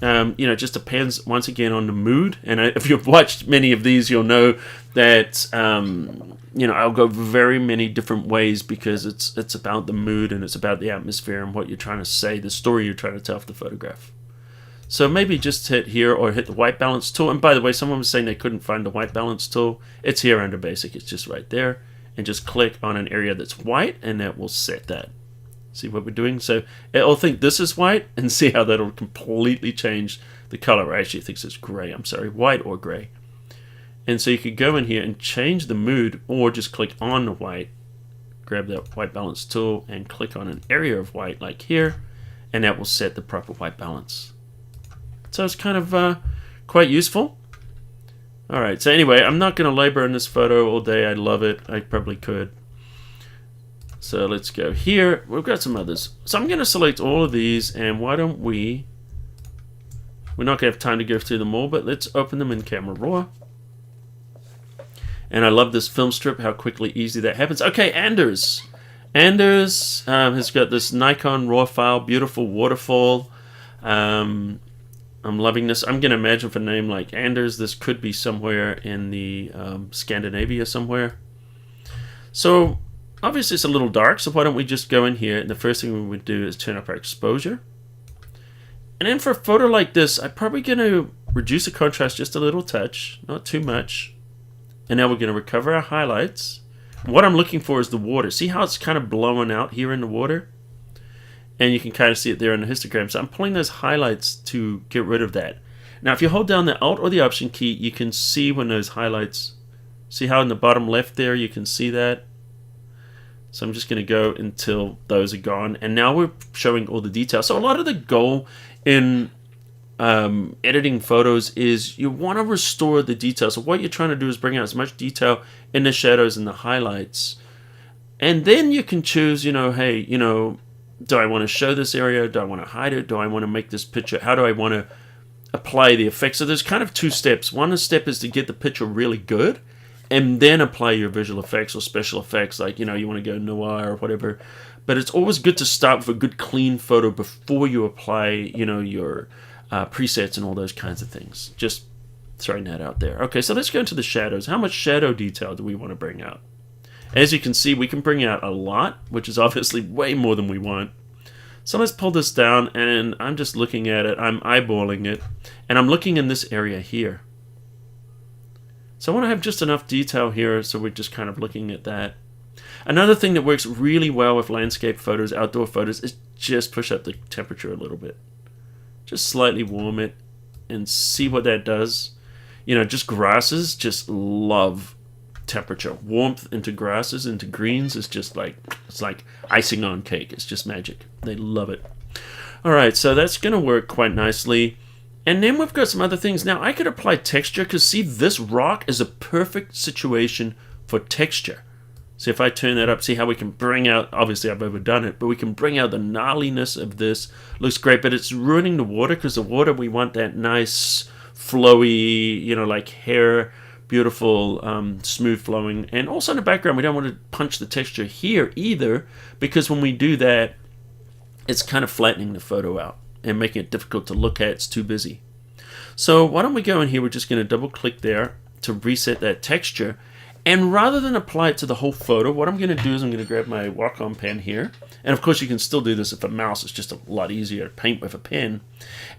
It just depends, once again, on the mood. And if you've watched many of these, you'll know that, I'll go very many different ways because it's about the mood and it's about the atmosphere and what you're trying to say, the story you're trying to tell with the photograph. So maybe just hit here or hit the white balance tool. And by the way, someone was saying they couldn't find the white balance tool. It's here under basic. It's just right there. And just click on an area that's white, and that will set that. See what we're doing? So it'll think this is white, and see how that'll completely change the color. Actually, it thinks it's gray. I'm sorry, white or gray. And so you could go in here and change the mood, or just click on the white, grab that white balance tool, and click on an area of white, like here, and that will set the proper white balance. So it's kind of quite useful. Alright, so anyway, I'm not going to labor on this photo all day. I love it. I probably could. So let's go here. We've got some others. So I'm going to select all of these, and why don't we're not going to have time to go through them all, but let's open them in Camera Raw. And I love this film strip, how quickly, easy that happens. Okay, Anders. Anders has got this Nikon RAW file, beautiful waterfall. I'm loving this. I'm going to imagine for a name like Anders, this could be somewhere in the Scandinavia somewhere. So obviously it's a little dark, so why don't we just go in here, and the first thing we would do is turn up our exposure. And then for a photo like this, I'm probably going to reduce the contrast just a little touch, not too much. And now we're going to recover our highlights. What I'm looking for is the water. See how it's kind of blowing out here in the water? And you can kind of see it there in the histogram. So I'm pulling those highlights to get rid of that. Now if you hold down the Alt or the Option key, you can see when those highlights, see how in the bottom left there you can see that? So I'm just going to go until those are gone. And now we're showing all the details. So a lot of the goal in editing photos is you want to restore the detail. So what you're trying to do is bring out as much detail in the shadows and the highlights. And then you can choose, hey, do I want to show this area? Do I want to hide it? Do I want to make this picture? How do I want to apply the effects? So there's kind of two steps. One step is to get the picture really good and then apply your visual effects or special effects, like, you want to go noir or whatever. But it's always good to start with a good clean photo before you apply, your presets and all those kinds of things. Just throwing that out there. Okay, so let's go into the shadows. How much shadow detail do we want to bring out? As you can see, we can bring out a lot, which is obviously way more than we want. So let's pull this down, and I'm just looking at it. I'm eyeballing it, and I'm looking in this area here. So I want to have just enough detail here, so we're just kind of looking at that. Another thing that works really well with landscape photos, outdoor photos, is just push up the temperature a little bit. Just slightly warm it and see what that does. Just grasses just love temperature. Warmth into grasses, into greens is just like, it's like icing on cake. It's just magic. They love it. All right, so that's going to work quite nicely. And then we've got some other things. Now I could apply texture, because see, this rock is a perfect situation for texture. So if I turn that up, see how we can bring out, obviously I've overdone it, but we can bring out the gnarliness of this. Looks great, but it's ruining the water, because the water, we want that nice, flowy, like hair, beautiful, smooth flowing. And also in the background, we don't want to punch the texture here either, because when we do that, it's kind of flattening the photo out and making it difficult to look at. It's too busy. So why don't we go in here, we're just going to double click there to reset that texture. And rather than apply it to the whole photo, what I'm going to do is I'm going to grab my Wacom pen here. And of course you can still do this with a mouse. It's just a lot easier to paint with a pen.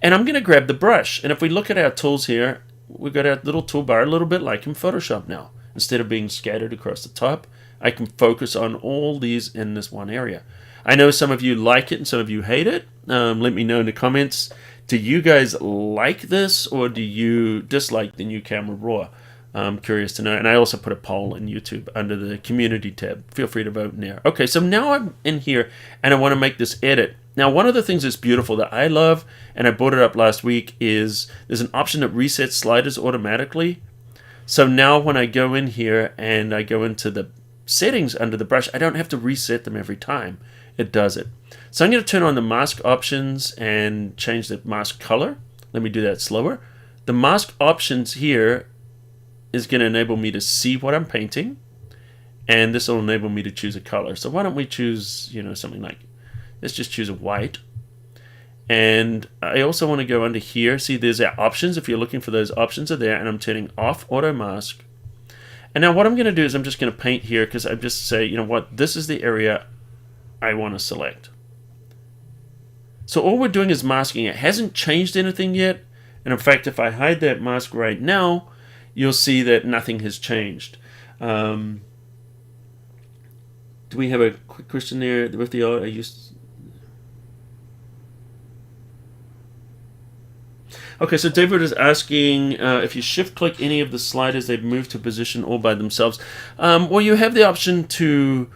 And I'm going to grab the brush. And if we look at our tools here, we've got our little toolbar, a little bit like in Photoshop now. Instead of being scattered across the top, I can focus on all these in this one area. I know some of you like it and some of you hate it. Let me know in the comments. Do you guys like this, or do you dislike the new Camera Raw? I'm curious to know. And I also put a poll in YouTube under the community tab. Feel free to vote in there. Okay, so now I'm in here and I want to make this edit. Now, one of the things that's beautiful that I love, and I brought it up last week, is there's an option that resets sliders automatically. So now when I go in here and I go into the settings under the brush, I don't have to reset them every time. It does it. So I'm going to turn on the mask options and change the mask color. Let me do that slower. The mask options here is going to enable me to see what I'm painting, and this will enable me to choose a color. So why don't we choose, something like, let's just choose a white. And I also want to go under here. See, there's our options. If you're looking for those options are there, and I'm turning off auto mask. And now what I'm going to do is I'm just going to paint here, because I just say, this is the area I want to select. So all we're doing is masking. It hasn't changed anything yet. And in fact, if I hide that mask right now, you'll see that nothing has changed. Do we have a quick question there with the I used? Okay, so David is asking if you shift click any of the sliders, they move to position all by themselves. Well, you have the option to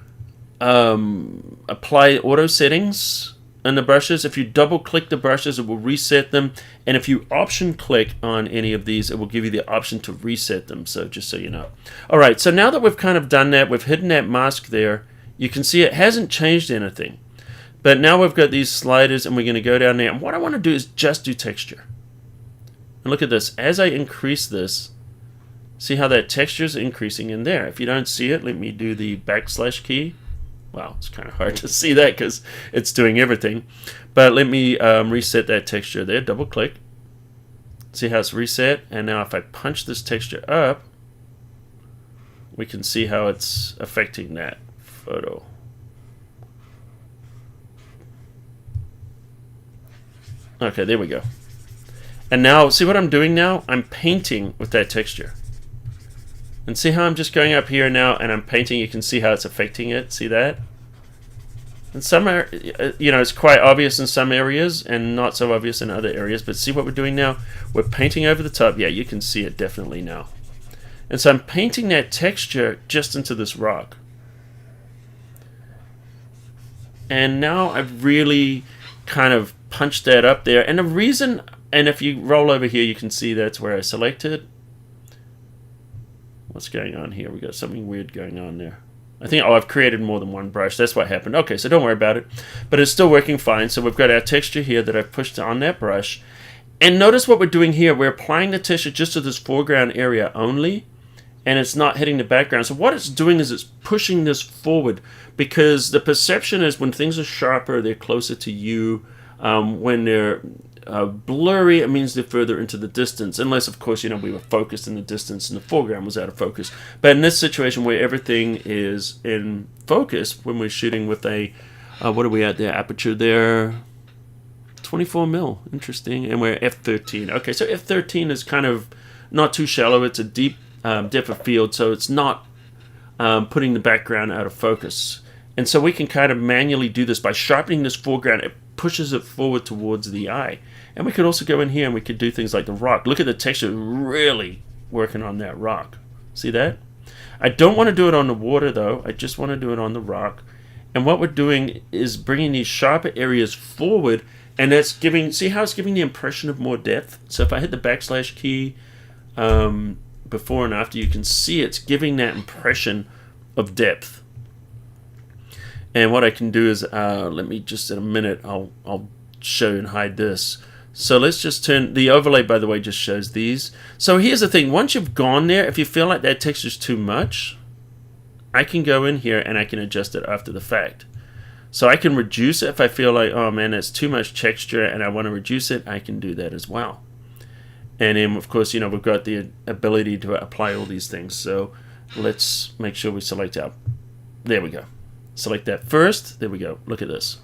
apply auto settings on the brushes. If you double click the brushes, it will reset them. And if you option click on any of these, it will give you the option to reset them. So just so you know. All right, so now that we've kind of done that, we've hidden that mask there, you can see it hasn't changed anything. But now we've got these sliders, and we're going to go down there. And what I want to do is just do texture. And look at this. As I increase this, see how that texture is increasing in there. If you don't see it, let me do the backslash key. Wow, it's kind of hard to see that because it's doing everything. But let me reset that texture there. Double click. See how it's reset? And now if I punch this texture up, we can see how it's affecting that photo. Okay, there we go. And now, see what I'm doing now? I'm painting with that texture. And see how I'm just going up here now and I'm painting? You can see how it's affecting it. See that? And some are, it's quite obvious in some areas and not so obvious in other areas. But see what we're doing now? We're painting over the top. Yeah, you can see it definitely now. And so I'm painting that texture just into this rock. And now I've really kind of punched that up there. And the reason, and if you roll over here, you can see that's where I selected. What's going on here? We got something weird going on there. I think, I've created more than one brush. That's what happened. Okay, so don't worry about it. But it's still working fine. So we've got our texture here that I've pushed on that brush. And notice what we're doing here. We're applying the texture just to this foreground area only. And it's not hitting the background. So what it's doing is it's pushing this forward. Because the perception is when things are sharper, they're closer to you. When they're blurry, it means they're further into the distance, unless of course we were focused in the distance and the foreground was out of focus. But in this situation where everything is in focus, when we're shooting with a what are we at there, aperture there, 24mm, interesting, and we're f13. Okay, so f13 is kind of not too shallow, it's a deep depth of field, so it's not putting the background out of focus. And so we can kind of manually do this by sharpening this foreground. It pushes it forward towards the eye. And we could also go in here and we could do things like the rock. Look at the texture really working on that rock. See that? I don't want to do it on the water though. I just want to do it on the rock. And what we're doing is bringing these sharper areas forward, and that's giving, see how it's giving the impression of more depth? So if I hit the backslash key before and after, you can see it's giving that impression of depth. And what I can do is, let me just in a minute, I'll show and hide this. So let's just turn, the overlay by the way just shows these. So here's the thing, once you've gone there, if you feel like that texture's too much, I can go in here and I can adjust it after the fact. So I can reduce it if I feel like, oh man, that's too much texture and I want to reduce it, I can do that as well. And then of course, we've got the ability to apply all these things. So let's make sure we select out, there we go. Select that first. There we go. Look at this.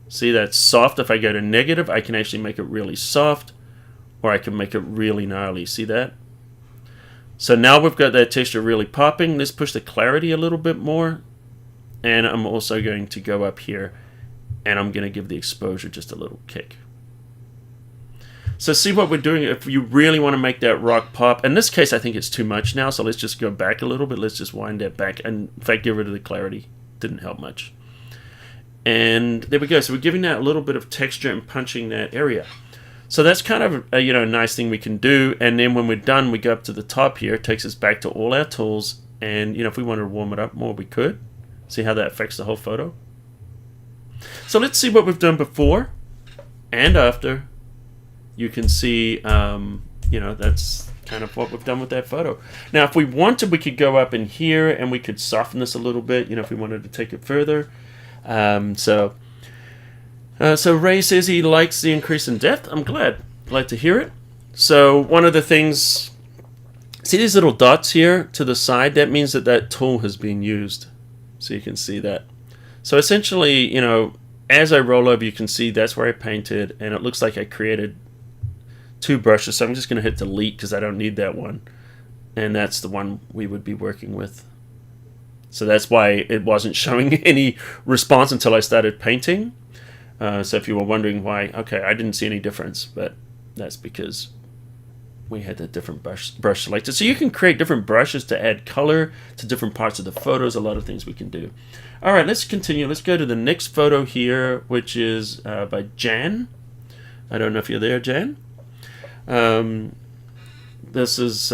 See, that's soft. If I go to negative, I can actually make it really soft, or I can make it really gnarly. See that? So now we've got that texture really popping. Let's push the clarity a little bit more. And I'm also going to go up here, and I'm going to give the exposure just a little kick. So see what we're doing. If you really want to make that rock pop, in this case I think it's too much now, so let's just go back a little bit. Let's just wind that back, and in fact get rid of the clarity. Didn't help much. And there we go. So we're giving that a little bit of texture and punching that area. So that's kind of a nice thing we can do. And then when we're done, we go up to the top here. It takes us back to all our tools. And if we wanted to warm it up more, we could. See how that affects the whole photo. So let's see what we've done before and after. You can see, that's kind of what we've done with that photo. Now, if we wanted, we could go up in here and we could soften this a little bit, if we wanted to take it further. So Ray says he likes the increase in depth. I'm glad to hear it. So one of the things, see these little dots here to the side? That means that tool has been used. So you can see that. So essentially, as I roll over, you can see that's where I painted, and it looks like I created two brushes, so I'm just going to hit delete because I don't need that one, and that's the one we would be working with. So that's why it wasn't showing any response until I started painting. So if you were wondering why, okay, I didn't see any difference, but that's because we had a different brush selected. So you can create different brushes to add color to different parts of the photos, a lot of things we can do. All right, let's continue. Let's go to the next photo here, which is by Jan. I don't know if you're there, Jan. This is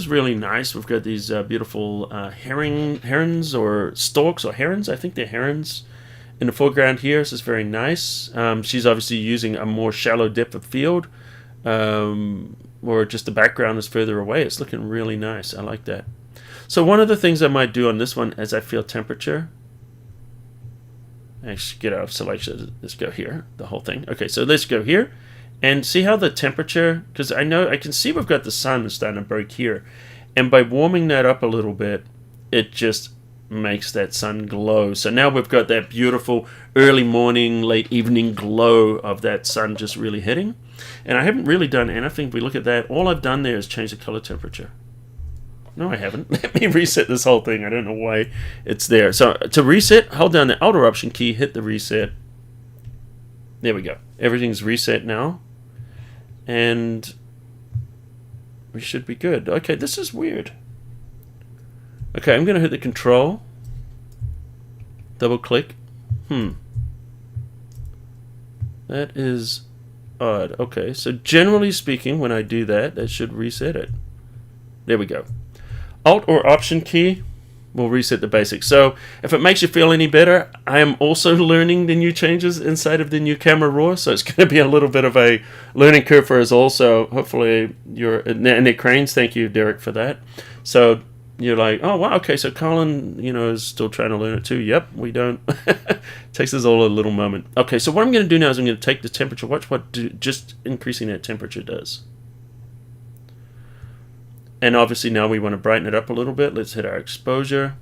really nice. We've got these beautiful herons or storks or herons. I think they're herons in the foreground here. This is very nice. She's obviously using a more shallow depth of field, or just the background is further away. It's looking really nice. I like that. So one of the things I might do on this one is I feel temperature. Actually, get out of selection. Let's go here. The whole thing. Okay, so let's go here. And see how the temperature, because I can see we've got the sun starting to break here. And by warming that up a little bit, it just makes that sun glow. So now we've got that beautiful early morning, late evening glow of that sun just really hitting. And I haven't really done anything. If we look at that, all I've done there is change the color temperature. No, I haven't. Let me reset this whole thing. I don't know why it's there. So to reset, hold down the Alt or Option key, hit the reset. There we go. Everything's reset now. And we should be good. Okay, this is weird. Okay, I'm going to hit the Control. Double click. That is odd. Okay, so generally speaking, when I do that, that should reset it. There we go. Alt or Option key will reset the basics. So if it makes you feel any better, I am also learning the new changes inside of the new Camera Raw. So it's going to be a little bit of a learning curve for us also. Hopefully you're, and Nick Cranes, thank you, Derek, for that. So you're like, oh, wow, okay, so Colin, is still trying to learn it too. Yep, we don't. Takes us all a little moment. Okay, so what I'm going to do now is I'm going to take the temperature. Watch what just increasing that temperature does. And obviously now we want to brighten it up a little bit. Let's hit our exposure.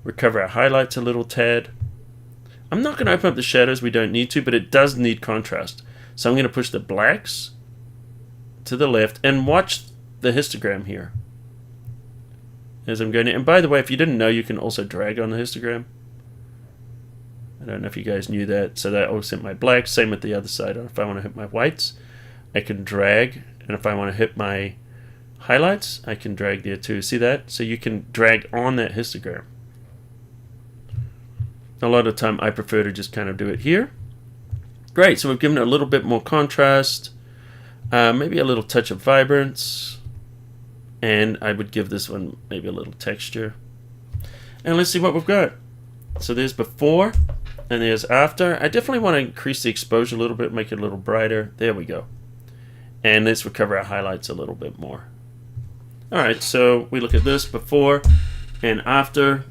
Recover our highlights a little tad. I'm not going to open up the shadows. We don't need to, but it does need contrast. So I'm going to push the blacks to the left and watch the histogram here. As I'm going to, and by the way, if you didn't know, you can also drag on the histogram. I don't know if you guys knew that. So that also hit my blacks. Same with the other side. If I want to hit my whites, I can drag. And if I want to hit my highlights, I can drag there too. See that? So you can drag on that histogram. A lot of the time I prefer to just kind of do it here. Great, so we've given it a little bit more contrast, maybe a little touch of vibrance, and I would give this one maybe a little texture. And let's see what we've got. So there's before and there's after. I definitely want to increase the exposure a little bit, make it a little brighter. There we go. And let's recover our highlights a little bit more. Alright, so we look at this before and after.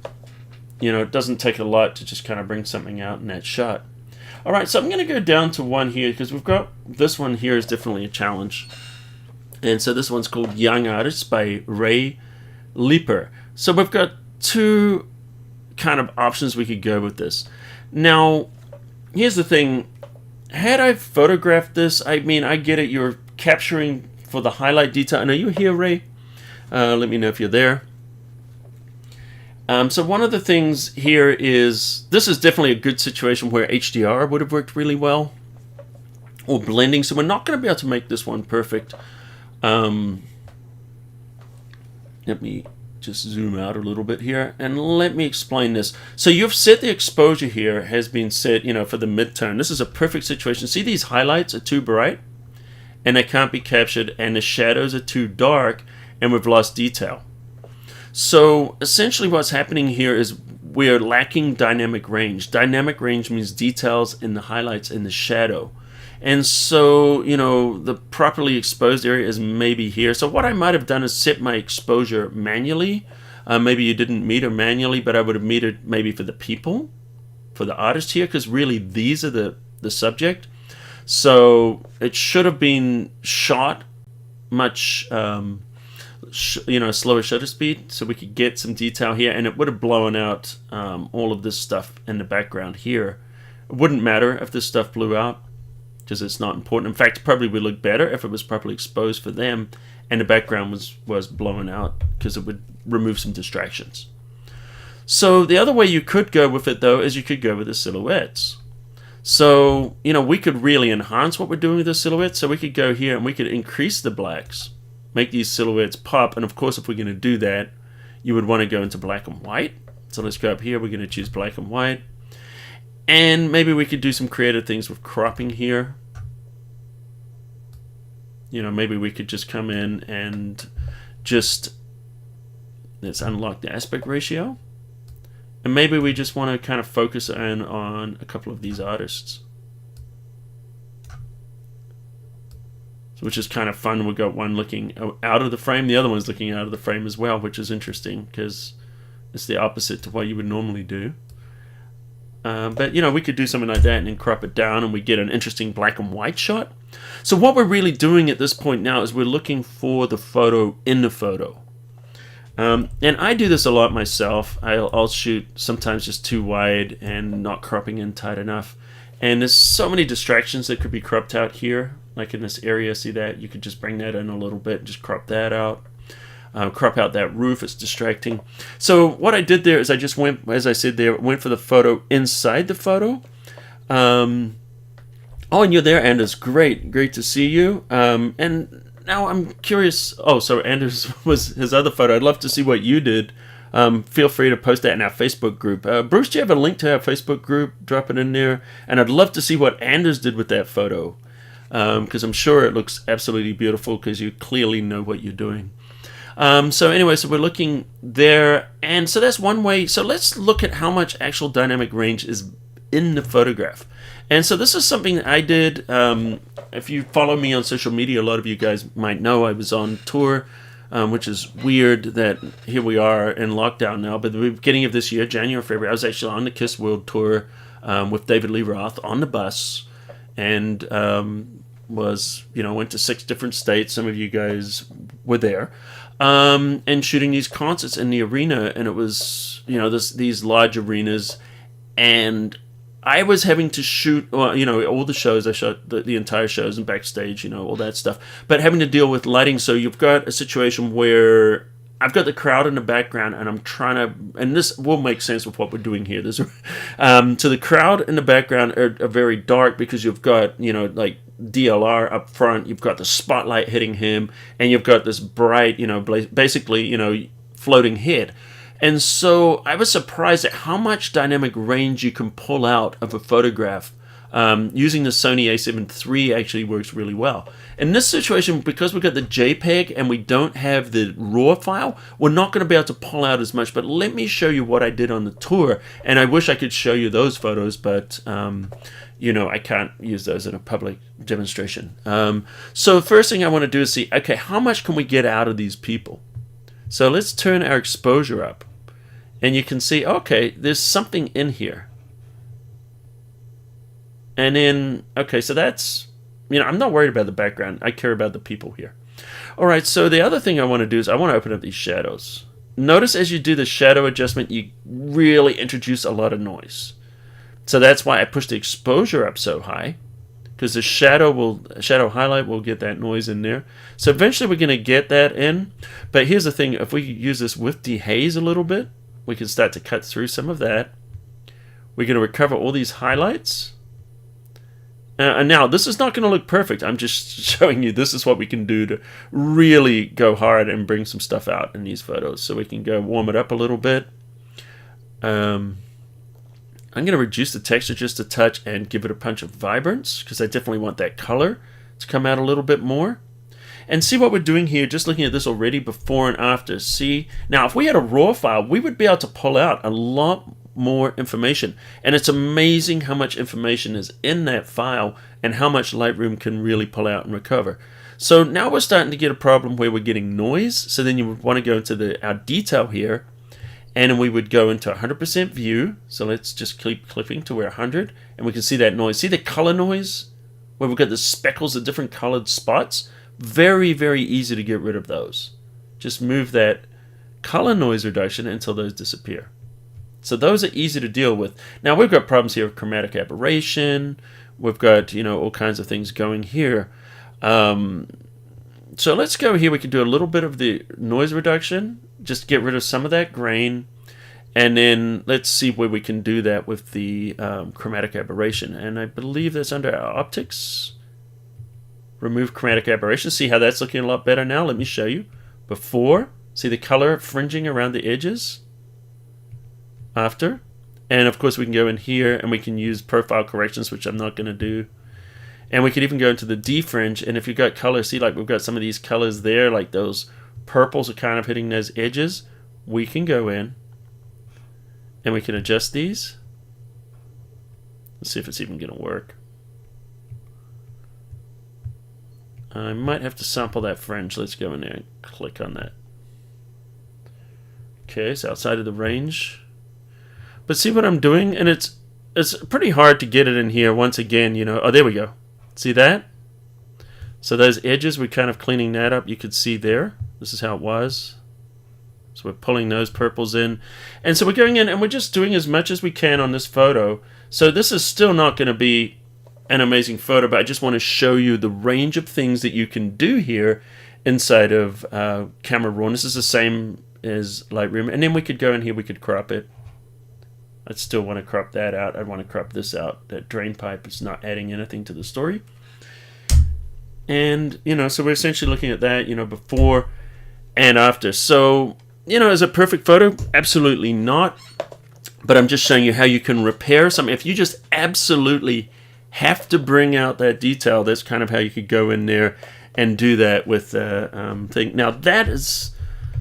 It doesn't take a lot to just kind of bring something out in that shot. Alright, so I'm going to go down to one here because we've got this one here is definitely a challenge. And so this one's called Young Artists by Ray Leeper. So we've got two kind of options we could go with this. Now, here's the thing. Had I photographed this, I mean, I get it. You're capturing for the highlight detail. And are you here, Ray? Let me know if you're there. So one of the things here is, this is definitely a good situation where HDR would have worked really well. Or blending. So we're not going to be able to make this one perfect. Let me just zoom out a little bit here. And let me explain this. So you've set the exposure here has been set, for the midtone. This is a perfect situation. See, these highlights are too bright. And they can't be captured. And the shadows are too dark. And we've lost detail. So essentially what's happening here is we're lacking dynamic range. Dynamic range means details in the highlights in the shadow. And so, the properly exposed area is maybe here. So what I might have done is set my exposure manually. Maybe you didn't meter manually, but I would have metered maybe for the people, for the artist here, because really these are the subject. So it should have been shot much... slower shutter speed, so we could get some detail here, and it would have blown out all of this stuff in the background here. It wouldn't matter if this stuff blew out, because it's not important. In fact, it probably would look better if it was properly exposed for them, and the background was blown out, because it would remove some distractions. So the other way you could go with it, though, is you could go with the silhouettes. So, we could really enhance what we're doing with the silhouettes, so we could go here and we could increase the blacks. Make these silhouettes pop, and of course if we're going to do that, you would want to go into black and white. So let's go up here, we're going to choose black and white. And maybe we could do some creative things with cropping here. Maybe we could just come in and let's unlock the aspect ratio. And maybe we just want to kind of focus in on a couple of these artists. Which is kind of fun. We've got one looking out of the frame, the other one's looking out of the frame as well, which is interesting because it's the opposite to what you would normally do. But, you know, we could do something like that and then crop it down and we get an interesting black and white shot. So what we're really doing at this point now is we're looking for the photo in the photo. And I do this a lot myself. I'll shoot sometimes just too wide and not cropping in tight enough. And there's so many distractions that could be cropped out here. Like in this area, see that? You could just bring that in a little bit and just crop that out. Crop out that roof, it's distracting. So what I did there is I just went, as I said there, went for the photo inside the photo. Oh, and you're there, Anders. Great to see you. And now I'm curious. Oh, so Anders was his other photo. I'd love to see what you did. Feel free to post that in our Facebook group. Bruce, do you have a link to our Facebook group? Drop it in there. And I'd love to see what Anders did with that photo. Because I'm sure it looks absolutely beautiful because you clearly know what you're doing. So anyway, so we're looking there, and so that's one way. So let's look at how much actual dynamic range is in the photograph. And so this is something that I did. If you follow me on social media, a lot of you guys might know I was on tour, which is weird that here we are in lockdown now. But at the beginning of this year, January, February, I was actually on the KISS World Tour with David Lee Roth on the bus, and went to 6 different states. Some of you guys were there. And shooting these concerts in the arena, and it was, these large arenas, and I was having to shoot, all the shows. I shot the entire shows and backstage, all that stuff, but having to deal with lighting. So you've got a situation where I've got the crowd in the background, and I'm trying to, and this will make sense with what we're doing here. So the crowd in the background are very dark because you've got, like DLR up front, you've got the spotlight hitting him, and you've got this bright, basically, floating head. And so I was surprised at how much dynamic range you can pull out of a photograph. Using the Sony a7 III actually works really well. In this situation, because we've got the JPEG and we don't have the RAW file, we're not going to be able to pull out as much. But let me show you what I did on the tour. And I wish I could show you those photos, but I can't use those in a public demonstration. So the first thing I want to do is see, okay, how much can we get out of these people? So let's turn our exposure up. And you can see, okay, there's something in here. And then, okay, so that's, I'm not worried about the background. I care about the people here. All right, so the other thing I want to do is I want to open up these shadows. Notice as you do the shadow adjustment, you really introduce a lot of noise. So that's why I pushed the exposure up so high, because the shadow highlight will get that noise in there. So eventually we're going to get that in. But here's the thing, if we use this with dehaze a little bit, we can start to cut through some of that. We're going to recover all these highlights. And now, this is not going to look perfect. I'm just showing you this is what we can do to really go hard and bring some stuff out in these photos. So we can go warm it up a little bit. I'm going to reduce the texture just a touch and give it a punch of vibrance, because I definitely want that color to come out a little bit more. And see what we're doing here, just looking at this already before and after. See, now if we had a RAW file, we would be able to pull out a lot more information. And it's amazing how much information is in that file and how much Lightroom can really pull out and recover. So now we're starting to get a problem where we're getting noise. So then you would want to go into our detail here, and then we would go into 100% view. So let's just keep clipping to where 100, and we can see that noise. See the color noise where we've got the speckles of different colored spots? Very, very easy to get rid of those. Just move that color noise reduction until those disappear. So those are easy to deal with. Now we've got problems here with chromatic aberration. We've got, all kinds of things going here. So let's go here. We can do a little bit of the noise reduction. Just get rid of some of that grain. And then let's see where we can do that with the chromatic aberration. And I believe that's under our optics. Remove chromatic aberration. See how that's looking a lot better now? Let me show you. Before, see the color fringing around the edges? After. And of course we can go in here and we can use profile corrections, which I'm not going to do. And we could even go into the defringe, and if you've got color, see like we've got some of these colors there, like those purples are kind of hitting those edges. We can go in and we can adjust these. Let's see if it's even going to work. I might have to sample that fringe. Let's go in there and click on that. Okay, it's outside of the range. But see what I'm doing? And it's it's pretty hard to get it in here once again, you know. Oh, there we go. See that? So those edges, we're kind of cleaning that up. You could see there. This is how it was. So we're pulling those purples in. And so we're going in and we're just doing as much as we can on this photo. So this is still not going to be an amazing photo, but I just want to show you the range of things that you can do here inside of Camera Raw. And this is the same as Lightroom. And then we could go in here, we could crop it. I'd still want to crop that out. I'd want to crop this out. That drain pipe is not adding anything to the story. And, you know, so we're essentially looking at that, you know, before and after. So, you know, is it a perfect photo? Absolutely not. But I'm just showing you how you can repair something. If you just absolutely have to bring out that detail, that's kind of how you could go in there and do that with the thing. Now, that is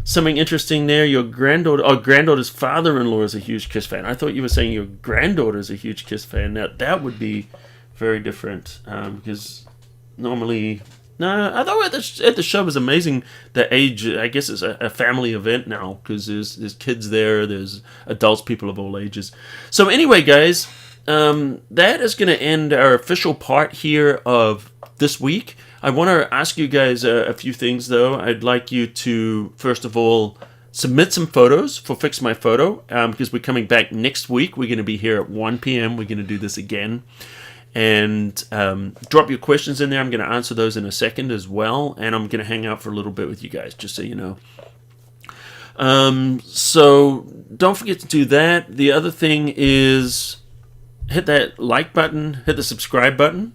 something interesting there. Your granddaughter's father-in-law is a huge Kiss fan. I thought you were saying your granddaughter is a huge Kiss fan. Now, that would be very different because normally... No, I thought at the show was amazing. The age, I guess it's a family event now because there's kids there, there's adults, people of all ages. So anyway, guys, that is going to end our official part here of this week. I want to ask you guys a few things, though. I'd like you to, first of all, submit some photos for Fix My Photo because we're coming back next week. We're going to be here at 1 p.m. We're going to do this again. And drop your questions in there. I'm going to answer those in a second as well. And I'm going to hang out for a little bit with you guys, just so you know. So don't forget to do that. The other thing is hit that like button, hit the subscribe button.